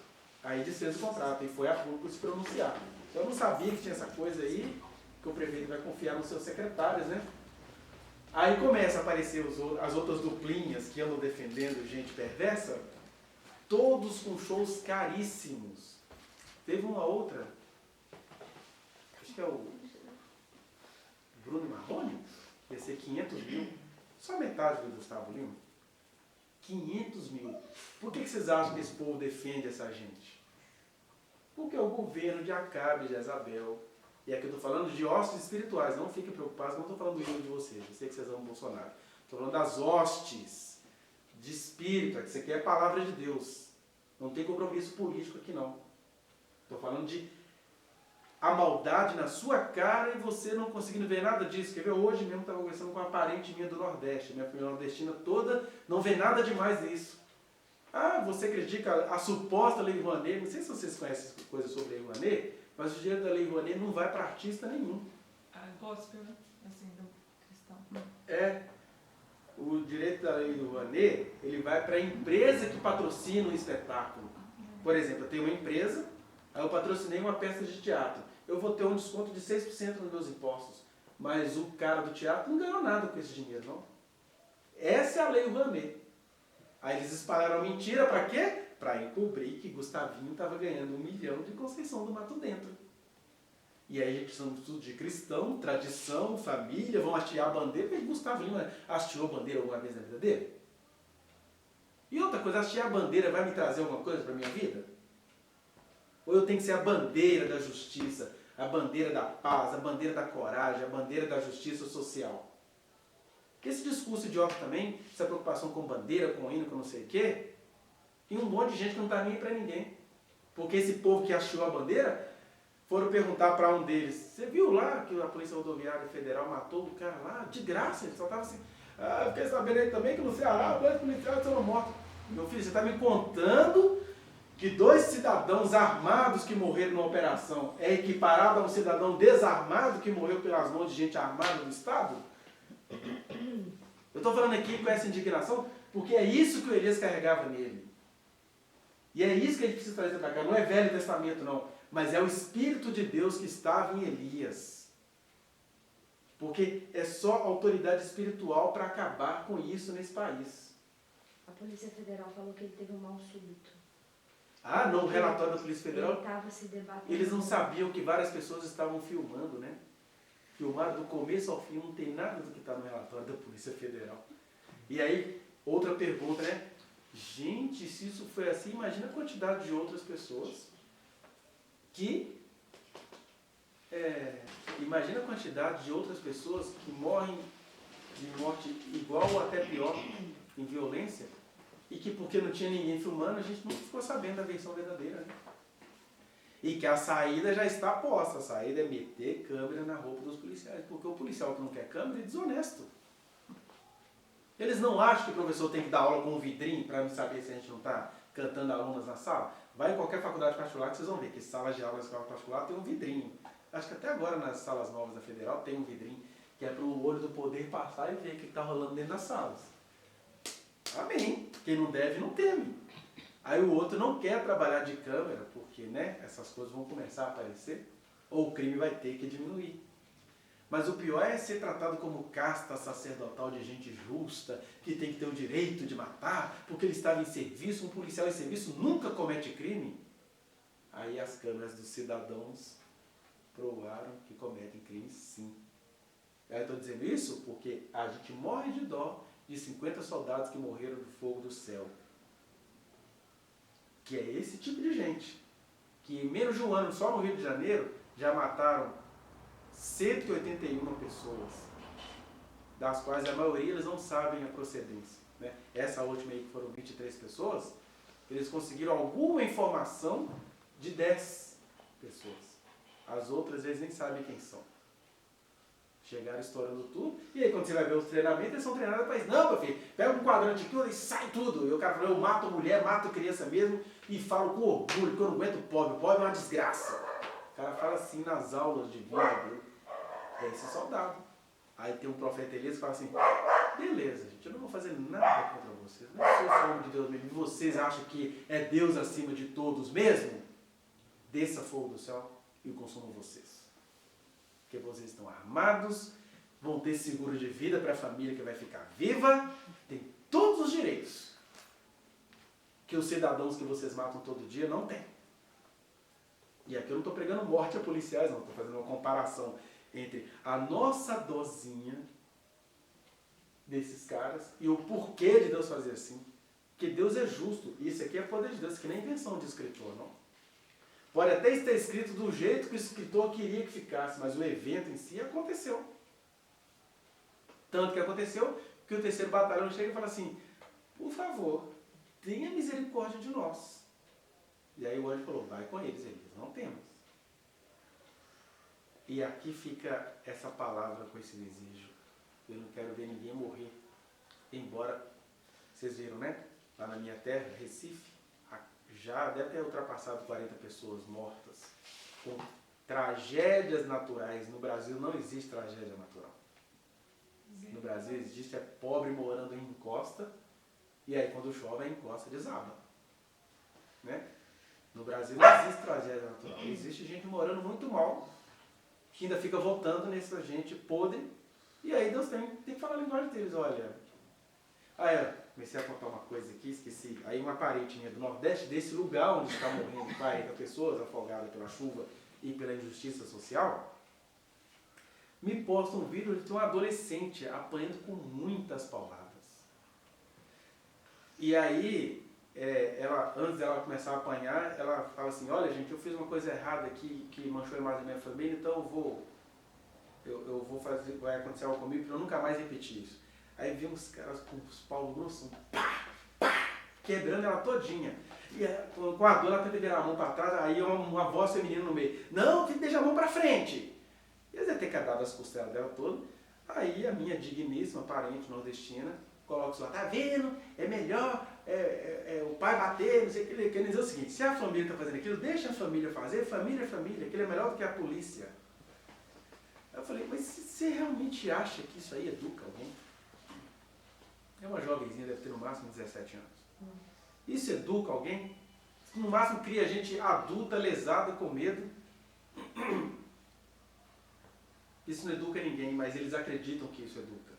Aí desfez o contrato e foi a público se pronunciar. Eu não sabia que tinha essa coisa aí, que o prefeito vai confiar nos seus secretários, né? Aí começa a aparecer as outras duplinhas que andam defendendo gente perversa, todos com shows caríssimos. Teve uma outra, acho que é o Bruno Marrone, ia ser 500 mil, só metade do Gustavo Lima. 500 mil. Por que vocês acham que esse povo defende essa gente? Porque é o governo de Acabe e de Jezabel. E aqui eu estou falando de hostes espirituais, não fiquem preocupados, não estou falando do erro de vocês, eu sei que vocês amam Bolsonaro. Estou falando das hostes de espírito, que isso aqui é a palavra de Deus. Não tem compromisso político aqui não. Estou falando de a maldade na sua cara e você não conseguindo ver nada disso. Quer ver? Hoje mesmo estava conversando com uma parente minha do Nordeste, minha família nordestina toda, não vê nada demais nisso. Ah, você critica a suposta Lei Rouanet, não sei se vocês conhecem coisas sobre a Lei Rouanet, mas o dinheiro da Lei Rouanet não vai para artista nenhum. A gospel, né? Assim, do cristão. É. O direito da Lei Rouanet, ele vai para a empresa que patrocina o espetáculo. Por exemplo, eu tenho uma empresa, Aí eu patrocinei uma peça de teatro. Eu vou ter um desconto de 6% nos meus impostos. Mas o cara do teatro não ganhou nada com esse dinheiro, não. Essa é a lei Rouanet. Aí eles espalharam a mentira para quê? Para encobrir que Gustavinho estava ganhando 1 milhão de Conceição do Mato Dentro. E aí a gente somos tudo de cristão, tradição, família, vão hastear a bandeira, porque Gustavinho hasteou a bandeira alguma vez na vida dele? E outra coisa, hastear a bandeira vai me trazer alguma coisa para a minha vida? Ou eu tenho que ser a bandeira da justiça, a bandeira da paz, a bandeira da coragem, a bandeira da justiça social? Porque esse discurso idiota também, essa preocupação com bandeira, com hino, com não sei o quê, tem um monte de gente que não está nem aí para ninguém. Porque esse povo que hasteou a bandeira, foram perguntar para um deles, você viu lá que a Polícia Rodoviária Federal matou o cara lá? De graça, ele só estava assim. Ah, eu fiquei sabendo aí também que no Ceará, 2 policiais foram mortos. Meu filho, você está me contando que 2 cidadãos armados que morreram numa operação é equiparado a um cidadão desarmado que morreu pelas mãos de gente armada do Estado? Eu estou falando aqui com essa indignação porque é isso que o Elias carregava nele. E é isso que a gente precisa trazer para cá. Não é Velho Testamento, não. Mas é o Espírito de Deus que estava em Elias. Porque é só autoridade espiritual para acabar com isso nesse país. A Polícia Federal falou que ele teve um mal súbito. Ah, não, o relatório da Polícia Federal. Ele estava se debatendo. Eles não sabiam que várias pessoas estavam filmando, né? Filmado do começo ao fim, não tem nada do que está no relatório da Polícia Federal. E aí, outra pergunta, né? Gente, se isso foi assim, imagina a quantidade de outras pessoas que... imagina a quantidade de outras pessoas que morrem de morte igual ou até pior em violência e que porque não tinha ninguém filmando, a gente não ficou sabendo da versão verdadeira, né? E que a saída já está posta. A saída é meter câmera na roupa dos policiais. Porque o policial que não quer câmera é desonesto. Eles não acham que o professor tem que dar aula com um vidrinho para não saber se a gente não está cantando alunas na sala? Vai em qualquer faculdade particular que vocês vão ver que salas de aula da escola particular tem um vidrinho. Acho que até agora nas salas novas da Federal tem um vidrinho que é para o olho do poder passar e ver o que está rolando dentro das salas. Amém. Quem não deve não teme. Aí o outro não quer trabalhar de câmera, porque né, essas coisas vão começar a aparecer, ou o crime vai ter que diminuir. Mas o pior é ser tratado como casta sacerdotal de gente justa, que tem que ter o direito de matar, porque ele estava em serviço, um policial em serviço nunca comete crime. Aí as câmeras dos cidadãos provaram que cometem crimes sim. Eu estou dizendo isso porque a gente morre de dó de 50 soldados que morreram do fogo do céu. Que é esse tipo de gente, que em menos de um ano, só no Rio de Janeiro, já mataram 181 pessoas, das quais a maioria eles não sabem a procedência. Né? Essa última aí, que foram 23 pessoas, eles conseguiram alguma informação de 10 pessoas. As outras eles nem sabem quem são. Chegaram estourando tudo, e aí quando você vai ver os treinamentos, eles são treinados para isso. Não, meu filho, pega um quadrante aqui e sai tudo. E o cara falou, eu mato mulher, mato criança mesmo, e falo com orgulho, que eu não aguento o pobre é uma desgraça. O cara fala assim nas aulas de vida dele. É esse soldado. Aí tem um profeta Elias que fala assim, beleza, gente, eu não vou fazer nada contra vocês. Não sou esse homem de Deus mesmo. E vocês acham que é Deus acima de todos mesmo? Desça fogo do céu e consuma vocês. Porque vocês estão armados, vão ter seguro de vida para a família que vai ficar viva, tem todos os direitos que os cidadãos que vocês matam todo dia não têm. E aqui eu não estou pregando morte a policiais, não, estou fazendo uma comparação entre a nossa dosinha desses caras e o porquê de Deus fazer assim. Porque Deus é justo, e isso aqui é poder de Deus, isso aqui não é invenção de escritor, não. Pode até estar escrito do jeito que o escritor queria que ficasse, mas o evento em si aconteceu. Tanto que aconteceu que o 3º batalhão chega e fala assim, por favor, tenha misericórdia de nós. E aí o anjo falou, vai com eles, Elias, não temos. E aqui fica essa palavra com esse desejo. Eu não quero ver ninguém morrer. Embora, vocês viram, né? Lá na minha terra, Recife, já deve ter ultrapassado 40 pessoas mortas com tragédias naturais. No Brasil não existe tragédia natural. No Brasil existe pobre morando em encosta, e aí quando chove a encosta desaba. Né? No Brasil não existe tragédia natural. Existe gente morando muito mal, que ainda fica voltando nessa gente podre. E aí Deus tem que falar a linguagem deles. Olha, comecei a contar uma coisa aqui, esqueci. Aí uma parente minha do Nordeste, desse lugar onde está morrendo 40 pessoas afogadas pela chuva e pela injustiça social, me posta um vídeo de um adolescente apanhando com muitas pauladas. E aí, antes dela começar a apanhar, ela fala assim, olha gente, eu fiz uma coisa errada aqui que manchou a imagem da minha família, então eu vou fazer, vai acontecer algo comigo para eu nunca mais repetir isso. Aí vem os caras com os paus grossos, quebrando ela todinha. E com a dor ela tenta virar a mão para trás, aí uma voz feminina no meio, não, que deixa a mão para frente. E eles devem ter quebrado as costelas dela toda. Aí a minha digníssima parente nordestina coloca isso lá, tá vendo? É melhor o pai bater, não sei o que. Ele quer dizer o seguinte, se a família está fazendo aquilo, deixa a família fazer, família é família, aquilo é melhor do que a polícia. Eu falei, mas você realmente acha que isso aí educa alguém? É uma jovenzinha, deve ter no máximo 17 anos. Isso educa alguém? No máximo cria gente adulta, lesada, com medo. Isso não educa ninguém, mas eles acreditam que isso educa.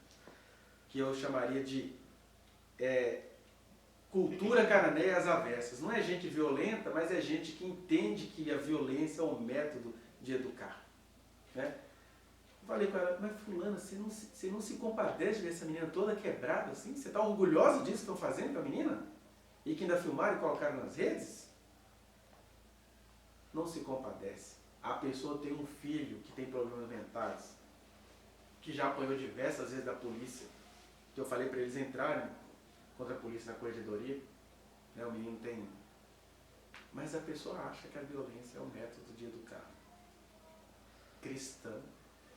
Que eu chamaria de cultura cananeia às avessas. Não é gente violenta, mas é gente que entende que a violência é um método de educar. Né? Falei com ela, mas fulana, você não se compadece dessa menina toda quebrada assim? Você está orgulhosa disso que estão fazendo com a menina? E que ainda filmaram e colocaram nas redes? Não se compadece. A pessoa tem um filho que tem problemas mentais, que já apanhou diversas vezes da polícia, que eu falei para eles entrarem contra a polícia na corregedoria, né? O menino tem... Mas a pessoa acha que a violência é um método de educar. Cristã,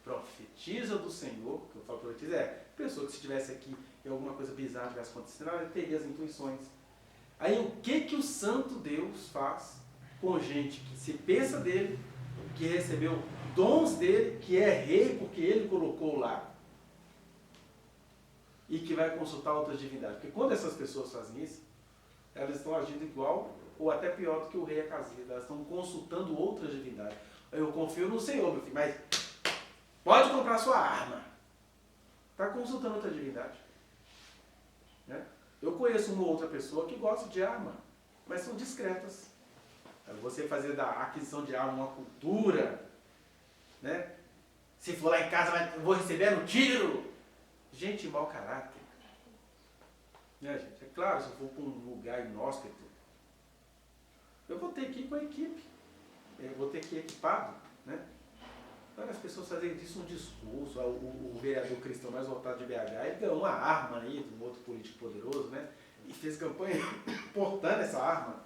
profetiza do Senhor, que eu falo profetiza, pessoa que se estivesse aqui e alguma coisa bizarra tivesse acontecendo, ela teria as intuições. Aí o que o santo Deus faz com gente que se pensa dele, que recebeu dons dele, que é rei porque ele colocou lá, e que vai consultar outras divindades? Porque quando essas pessoas fazem isso, elas estão agindo igual ou até pior do que o rei Acasias, elas estão consultando outras divindades. Eu confio no Senhor, meu filho, mas pode comprar sua arma. Está consultando outra divindade. Né? Eu conheço uma outra pessoa que gosta de arma, mas são discretas. Você fazer da aquisição de arma uma cultura, né? Se for lá em casa, eu vou receber no tiro. Gente mau caráter. Né, gente? É claro, se eu for para um lugar inóspito, eu vou ter que ir com a equipe. Eu vou ter que ir equipado, né? Então, as pessoas fazem disso um discurso. O vereador cristão mais votado de BH, ele ganhou uma arma aí de um outro político poderoso, né? E fez campanha portando essa arma.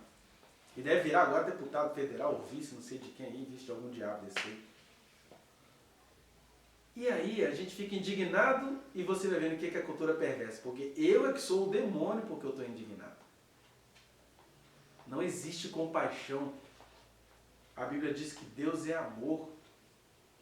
E deve virar agora deputado federal, ou vice, não sei de quem aí, vice de algum diabo desse aí. E aí a gente fica indignado e você vai vendo o que é a cultura perversa. Porque eu é que sou o demônio porque eu estou indignado. Não existe compaixão. A Bíblia diz que Deus é amor.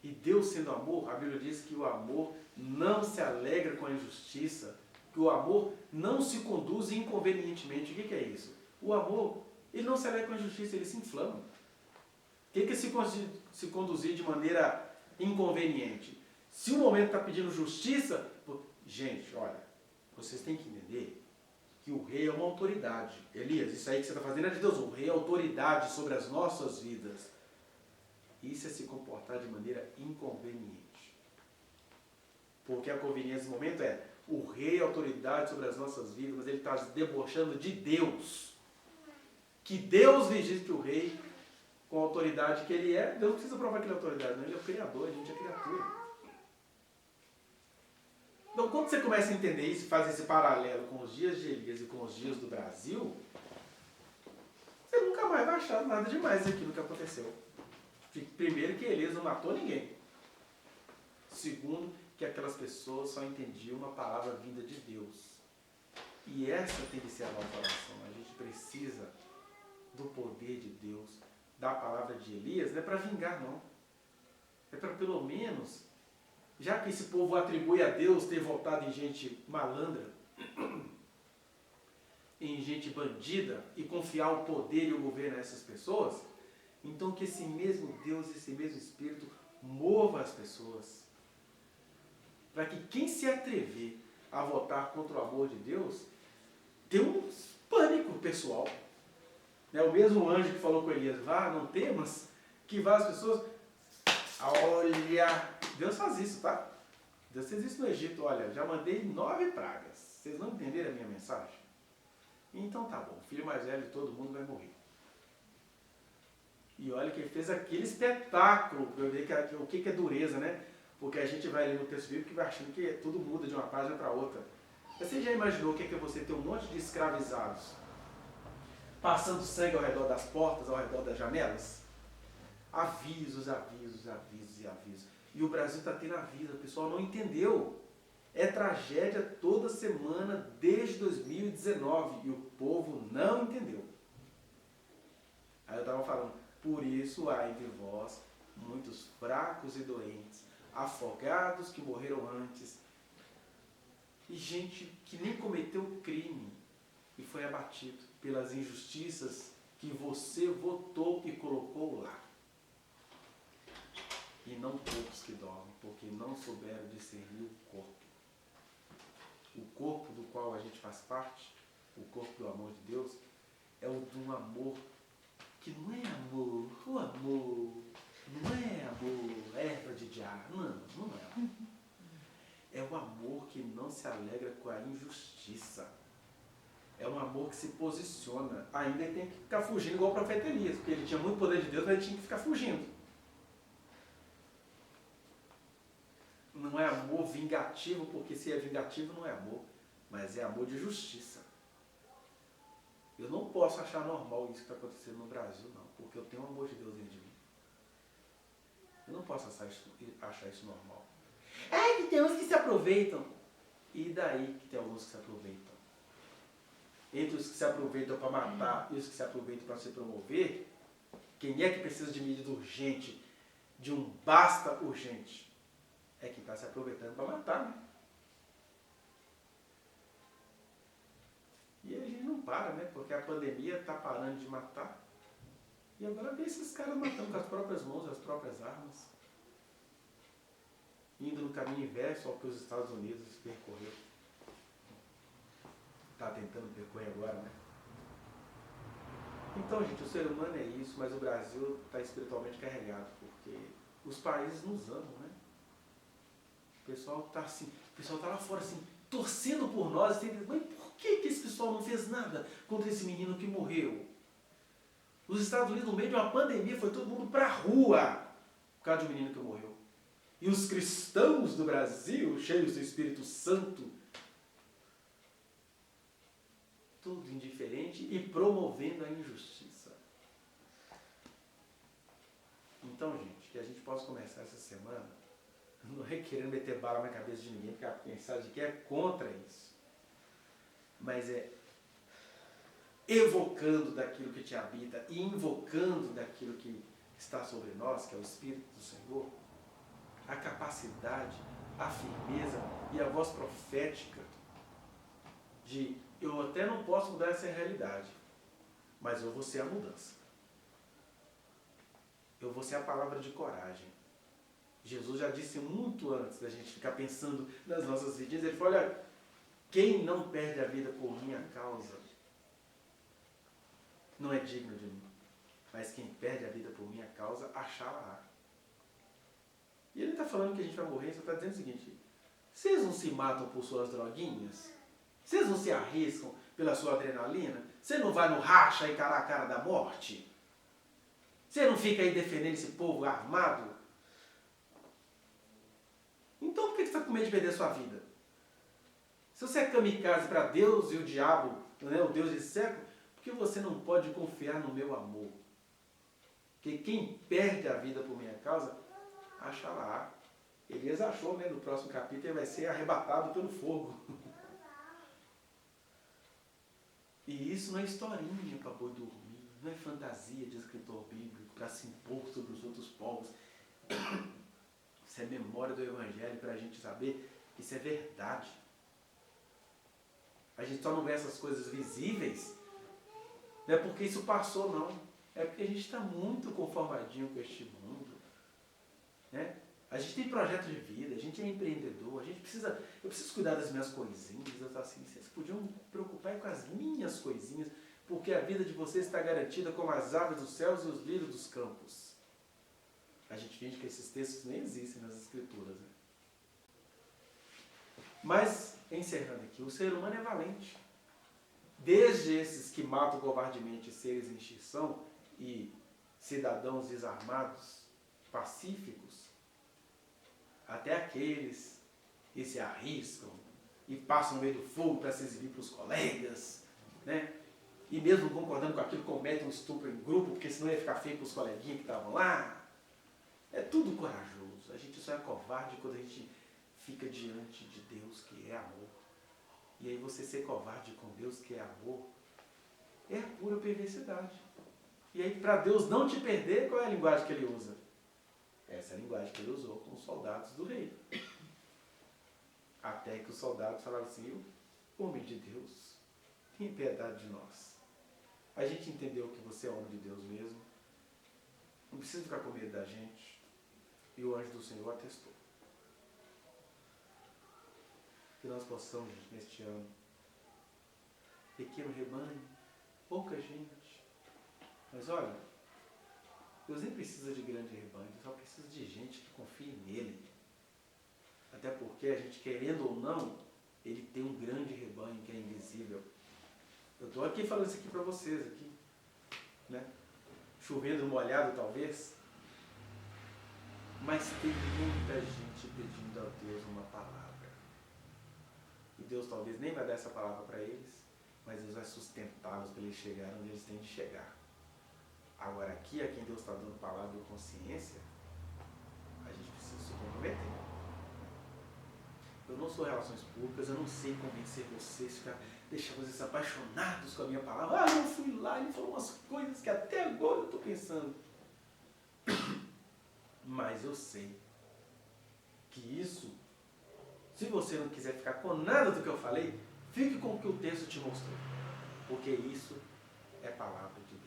E Deus sendo amor, a Bíblia diz que o amor não se alegra com a injustiça. Que o amor não se conduz inconvenientemente. O que é isso? O amor, ele não se alegra com a injustiça, ele se inflama. O que é se conduzir de maneira inconveniente? Se o momento está pedindo justiça, gente, olha, vocês têm que entender que o rei é uma autoridade. Elias, isso aí que você está fazendo é de Deus. O rei é autoridade sobre as nossas vidas. Isso é se comportar de maneira inconveniente. Porque a conveniência no momento é o rei é autoridade sobre as nossas vidas, mas ele está debochando de Deus. Que Deus registre o rei com a autoridade que ele é. Deus não precisa provar que ele é autoridade, não. Ele é o criador, a gente é criatura. Então, quando você começa a entender isso e faz esse paralelo com os dias de Elias e com os dias do Brasil, você nunca mais vai achar nada demais daquilo que aconteceu. Primeiro, que Elias não matou ninguém. Segundo, que aquelas pessoas só entendiam uma palavra vinda de Deus. E essa tem que ser a nossa oração. A gente precisa do poder de Deus, da palavra de Elias, não é para vingar, não. É para pelo menos, já que esse povo atribui a Deus ter votado em gente malandra, em gente bandida e confiar o poder e o governo a essas pessoas, então que esse mesmo Deus, esse mesmo Espírito mova as pessoas. Para que quem se atrever a votar contra o amor de Deus, tem um pânico pessoal. O mesmo anjo que falou com Elias, vá, não temas, que vá as pessoas, olha, Deus faz isso, tá? Deus fez isso no Egito, olha, já mandei 9 pragas, vocês não entenderam a minha mensagem? Então tá bom, o filho mais velho de todo mundo vai morrer. E olha que ele fez aquele espetáculo, para eu ver o que é dureza, né? Porque a gente vai ler no texto bíblico e vai achando que tudo muda de uma página para outra. Você já imaginou o que é você ter um monte de escravizados passando sangue ao redor das portas, ao redor das janelas? Avisos, avisos, avisos e avisos. E o Brasil está tendo aviso, o pessoal não entendeu. É tragédia toda semana desde 2019 e o povo não entendeu. Aí eu estava falando, por isso há entre vós muitos fracos e doentes, afogados que morreram antes, e gente que nem cometeu crime e foi abatido pelas injustiças que você votou e colocou lá. E não poucos que dormem, porque não souberam discernir o corpo. O corpo do qual a gente faz parte, o corpo do amor de Deus, é o de um amor que não é amor, o amor, não é amor, erva de diabo, não é amor. É o amor que não se alegra com a injustiça. É um amor que se posiciona. Ainda ele tem que ficar fugindo igual o profeta Elias, porque ele tinha muito poder de Deus, mas ele tinha que ficar fugindo. Não é amor vingativo, porque se é vingativo não é amor, mas é amor de justiça. Eu não posso achar normal isso que está acontecendo no Brasil, não, porque eu tenho o amor de Deus dentro de mim. Eu não posso achar isso normal. É que tem uns que se aproveitam. E daí que tem alguns que se aproveitam? Entre os que se aproveitam para matar e os que se aproveitam para se promover, quem é que precisa de medida urgente, de um basta urgente? É quem está se aproveitando para matar, né? E a gente não para, né? Porque a pandemia está parando de matar. E agora vê esses caras matando com as próprias mãos, as próprias armas. Indo no caminho inverso ao que os Estados Unidos percorreu. Está tentando percorrer agora, né? Então, gente, o ser humano é isso, mas o Brasil está espiritualmente carregado, porque os países nos amam, né? O pessoal está assim, o pessoal está lá fora assim, torcendo por nós, mas por que esse pessoal não fez nada contra esse menino que morreu? Nos Estados Unidos, no meio de uma pandemia, foi todo mundo para a rua por causa de um menino que morreu. E os cristãos do Brasil, cheios do Espírito Santo, tudo indiferente e promovendo a injustiça. Então, gente, que a gente possa começar essa semana, não é querendo meter bala na cabeça de ninguém, porque a mensagem aqui é contra isso. Mas é evocando daquilo que te habita e invocando daquilo que está sobre nós, que é o Espírito do Senhor, a capacidade, a firmeza e a voz profética de eu até não posso mudar essa realidade, mas eu vou ser a mudança. Eu vou ser a palavra de coragem. Jesus já disse muito antes da gente ficar pensando nas nossas vidas. Ele falou, olha, quem não perde a vida por minha causa não é digno de mim. Mas quem perde a vida por minha causa, achá-la. E ele está falando que a gente vai morrer, só está dizendo o seguinte, vocês não se matam por suas droguinhas? Vocês não se arriscam pela sua adrenalina? Você não vai no racha encarar a cara da morte? Você não fica aí defendendo esse povo armado? Então por que você está com medo de perder a sua vida? Se você é kamikaze para Deus e o diabo, né, o Deus desse século, por que você não pode confiar no meu amor? Porque quem perde a vida por minha causa, acha lá. Elias achou, né, no próximo capítulo, ele vai ser arrebatado pelo fogo. E isso não é historinha para boi dormir, não é fantasia de escritor bíblico para se impor sobre os outros povos. Isso é memória do Evangelho para a gente saber que isso é verdade. A gente só não vê essas coisas visíveis, não é porque isso passou, não. É porque a gente está muito conformadinho com este mundo. Né? A gente tem projeto de vida, a gente é empreendedor, eu preciso cuidar das minhas coisinhas. Eu falo assim, vocês podiam preocupar com as minhas coisinhas, porque a vida de vocês está garantida como as aves dos céus e os lírios dos campos. A gente finge que esses textos nem existem nas escrituras. Né? Mas, encerrando aqui, o ser humano é valente. Desde esses que matam covardemente seres em extinção e cidadãos desarmados, pacíficos, até aqueles que se arriscam e passam no meio do fogo para se exibir para os colegas, né? E mesmo concordando com aquilo, cometem um estupro em grupo, porque senão ia ficar feio para os coleguinhas que estavam lá. É tudo corajoso. A gente só é covarde quando a gente fica diante de Deus, que é amor. E aí você ser covarde com Deus, que é amor, é a pura perversidade. E aí, para Deus não te perder, qual é a linguagem que ele usa? Essa é a linguagem que ele usou com os soldados do rei. Até que os soldados falaram assim, homem de Deus, tenha piedade de nós. A gente entendeu que você é homem de Deus mesmo. Não precisa ficar com medo da gente. E o anjo do Senhor atestou. Que nós possamos, gente, neste ano, pequeno rebanho, pouca gente. Mas olha, Deus nem precisa de grande rebanho, Deus só precisa de gente que confie nele. Até porque a gente, querendo ou não, ele tem um grande rebanho que é invisível. Eu estou aqui falando isso aqui para vocês, aqui, né? Chovendo molhado talvez, mas tem muita gente pedindo a Deus uma palavra. E Deus talvez nem vai dar essa palavra para eles, mas Deus vai sustentá-los para eles chegarem onde eles têm de chegar. Agora aqui, a quem Deus está dando palavra e consciência, a gente precisa se comprometer. Eu não sou relações públicas, eu não sei convencer vocês, deixar vocês apaixonados com a minha palavra. Eu fui lá e ele falou umas coisas que até agora eu estou pensando. Mas eu sei que isso, se você não quiser ficar com nada do que eu falei, fique com o que o texto te mostrou. Porque isso é palavra de Deus.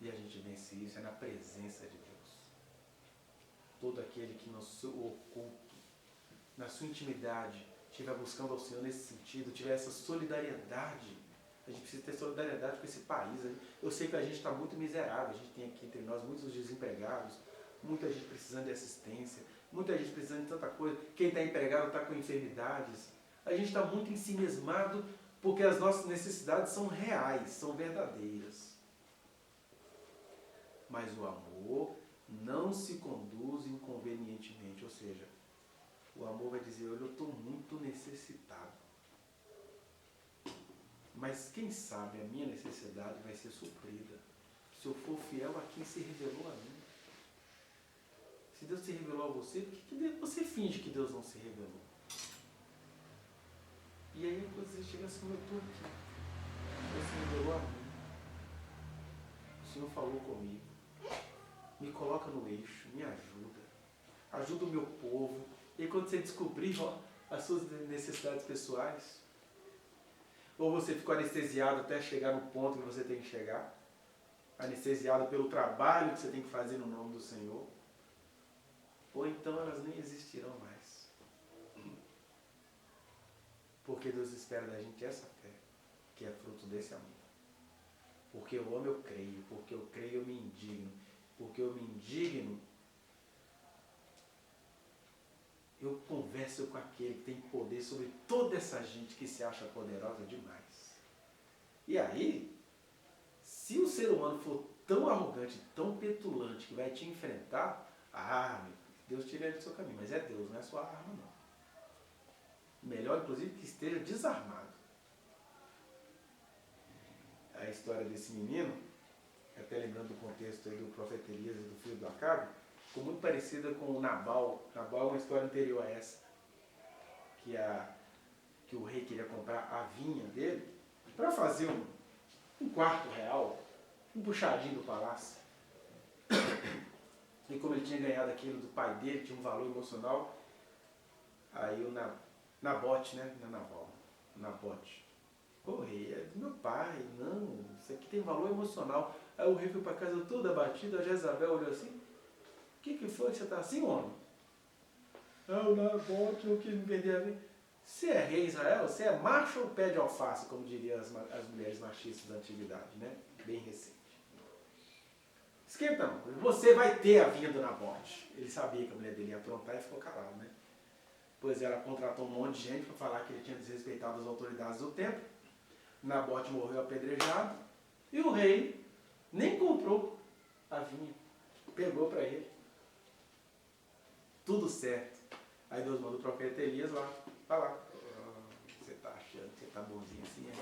E a gente vence isso, é na presença de Deus. Todo aquele que no seu oculto, na sua intimidade, estiver buscando ao Senhor nesse sentido, tiver essa solidariedade. A gente precisa ter solidariedade com esse país. Eu sei que a gente está muito miserável, a gente tem aqui entre nós muitos desempregados, muita gente precisando de assistência, muita gente precisando de tanta coisa. Quem está empregado está com enfermidades. A gente está muito ensimismado porque as nossas necessidades são reais, são verdadeiras. Mas o amor não se conduz inconvenientemente, ou seja, o amor vai dizer, olha, eu estou muito necessitado. Mas quem sabe a minha necessidade vai ser suprida se eu for fiel a quem se revelou a mim. Se Deus se revelou a você, por que você finge que Deus não se revelou? E aí quando você chega assim, eu estou aqui. Deus se revelou a mim. O Senhor falou comigo. Me coloca no eixo, me ajuda. Ajuda o meu povo. E aí, quando você descobrir as suas necessidades pessoais, ou você ficou anestesiado até chegar no ponto que você tem que chegar, anestesiado pelo trabalho que você tem que fazer no nome do Senhor, ou então elas nem existirão mais. Porque Deus espera da gente essa fé, que é fruto desse amor. Porque eu amo, eu creio. Porque eu creio, eu me indigno. Porque eu me indigno, eu converso com aquele que tem poder sobre toda essa gente que se acha poderosa demais. E aí, se o ser humano for tão arrogante, tão petulante, que vai te enfrentar, Deus tira ele do seu caminho. Mas é Deus, não é sua arma, não. Melhor, inclusive, que esteja desarmado. A história desse menino, até lembrando do contexto aí do profeta Elias e do filho do Acabe, ficou muito parecida com o Nabal. Nabal é uma história anterior a essa, que o rei queria comprar a vinha dele para fazer um quarto real, um puxadinho do palácio. E como ele tinha ganhado aquilo do pai dele, tinha um valor emocional, aí o Nabote, né? Não é Nabal. Nabote. Ô rei, é do meu pai, não, isso aqui tem valor emocional. Aí o rei foi para casa todo abatido, a Jezabel olhou assim, o que foi que você está assim, homem? Ah, o Nabote não quis me vender a mim. Você é rei Israel? Você é macho ou pé de alface, como diriam as mulheres machistas da antiguidade, né? Bem recente. Esquenta, não. Você vai ter a vinda do Nabote. Ele sabia que a mulher dele ia aprontar e ficou calado, né? Pois ela contratou um monte de gente para falar que ele tinha desrespeitado as autoridades do templo. Nabote morreu apedrejado e o rei nem comprou a vinha. Pegou para ele. Tudo certo. Aí Deus mandou o profeta Elias lá falar. Você está achando que você está bonzinho assim? Né?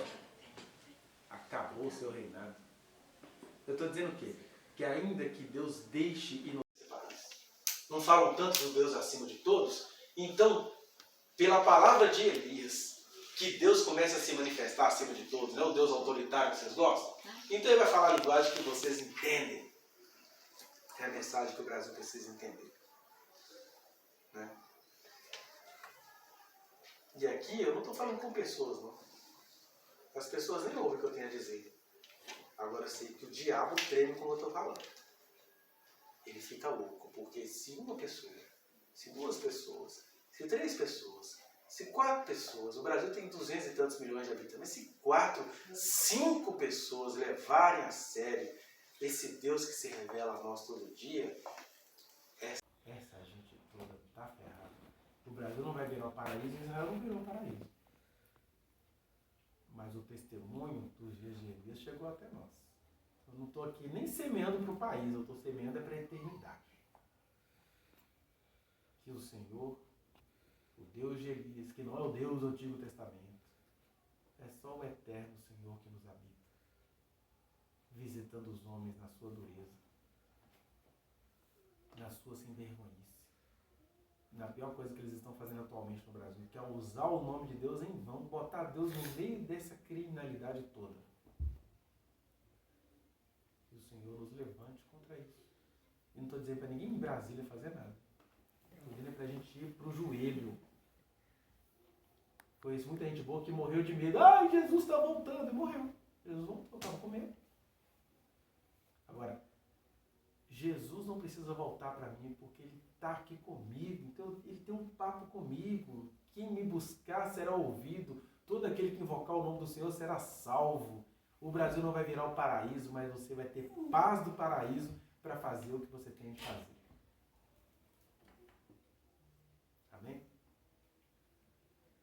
Acabou o seu reinado. Eu estou dizendo o quê? Que ainda que Deus deixe e não falam tanto do Deus acima de todos, então, pela palavra de Elias, que Deus comece a se manifestar acima de todos, não é o Deus autoritário que vocês gostam? Então ele vai falar a linguagem que vocês entendem. É a mensagem que o Brasil precisa entender. Né? E aqui eu não estou falando com pessoas, não. As pessoas nem ouvem o que eu tenho a dizer. Agora eu sei que o diabo treme como eu estou falando. Ele fica louco, porque se uma pessoa, se duas pessoas, se três pessoas, se quatro pessoas, o Brasil tem 200 e tantos milhões de habitantes, mas se 4, 5 pessoas levarem a sério esse Deus que se revela a nós todo dia, essa gente toda está ferrada. O Brasil não vai virar o paraíso, Israel não virou o paraíso. Mas o testemunho dos dias de Elias chegou até nós. Eu não estou aqui nem semeando para o país, eu estou semeando para a eternidade. Que o Senhor, o Deus de Elias, que não é o Deus do Antigo Testamento, é só o eterno Senhor que nos habita, visitando os homens na sua dureza, na sua sem-vergonhice, na pior coisa que eles estão fazendo atualmente no Brasil, que é usar o nome de Deus em vão, botar Deus no meio dessa criminalidade toda. Que o Senhor nos levante contra isso. Eu não estou dizendo para ninguém em Brasília fazer nada. Estou dizendo para a gente ir para o joelho. Conheço muita gente boa que morreu de medo. Ai, Jesus está voltando. E morreu. Jesus voltou, estava com medo. Agora, Jesus não precisa voltar para mim porque Ele está aqui comigo. Então, Ele tem um papo comigo. Quem me buscar será ouvido. Todo aquele que invocar o nome do Senhor será salvo. O Brasil não vai virar o paraíso, mas você vai ter paz do paraíso para fazer o que você tem de fazer.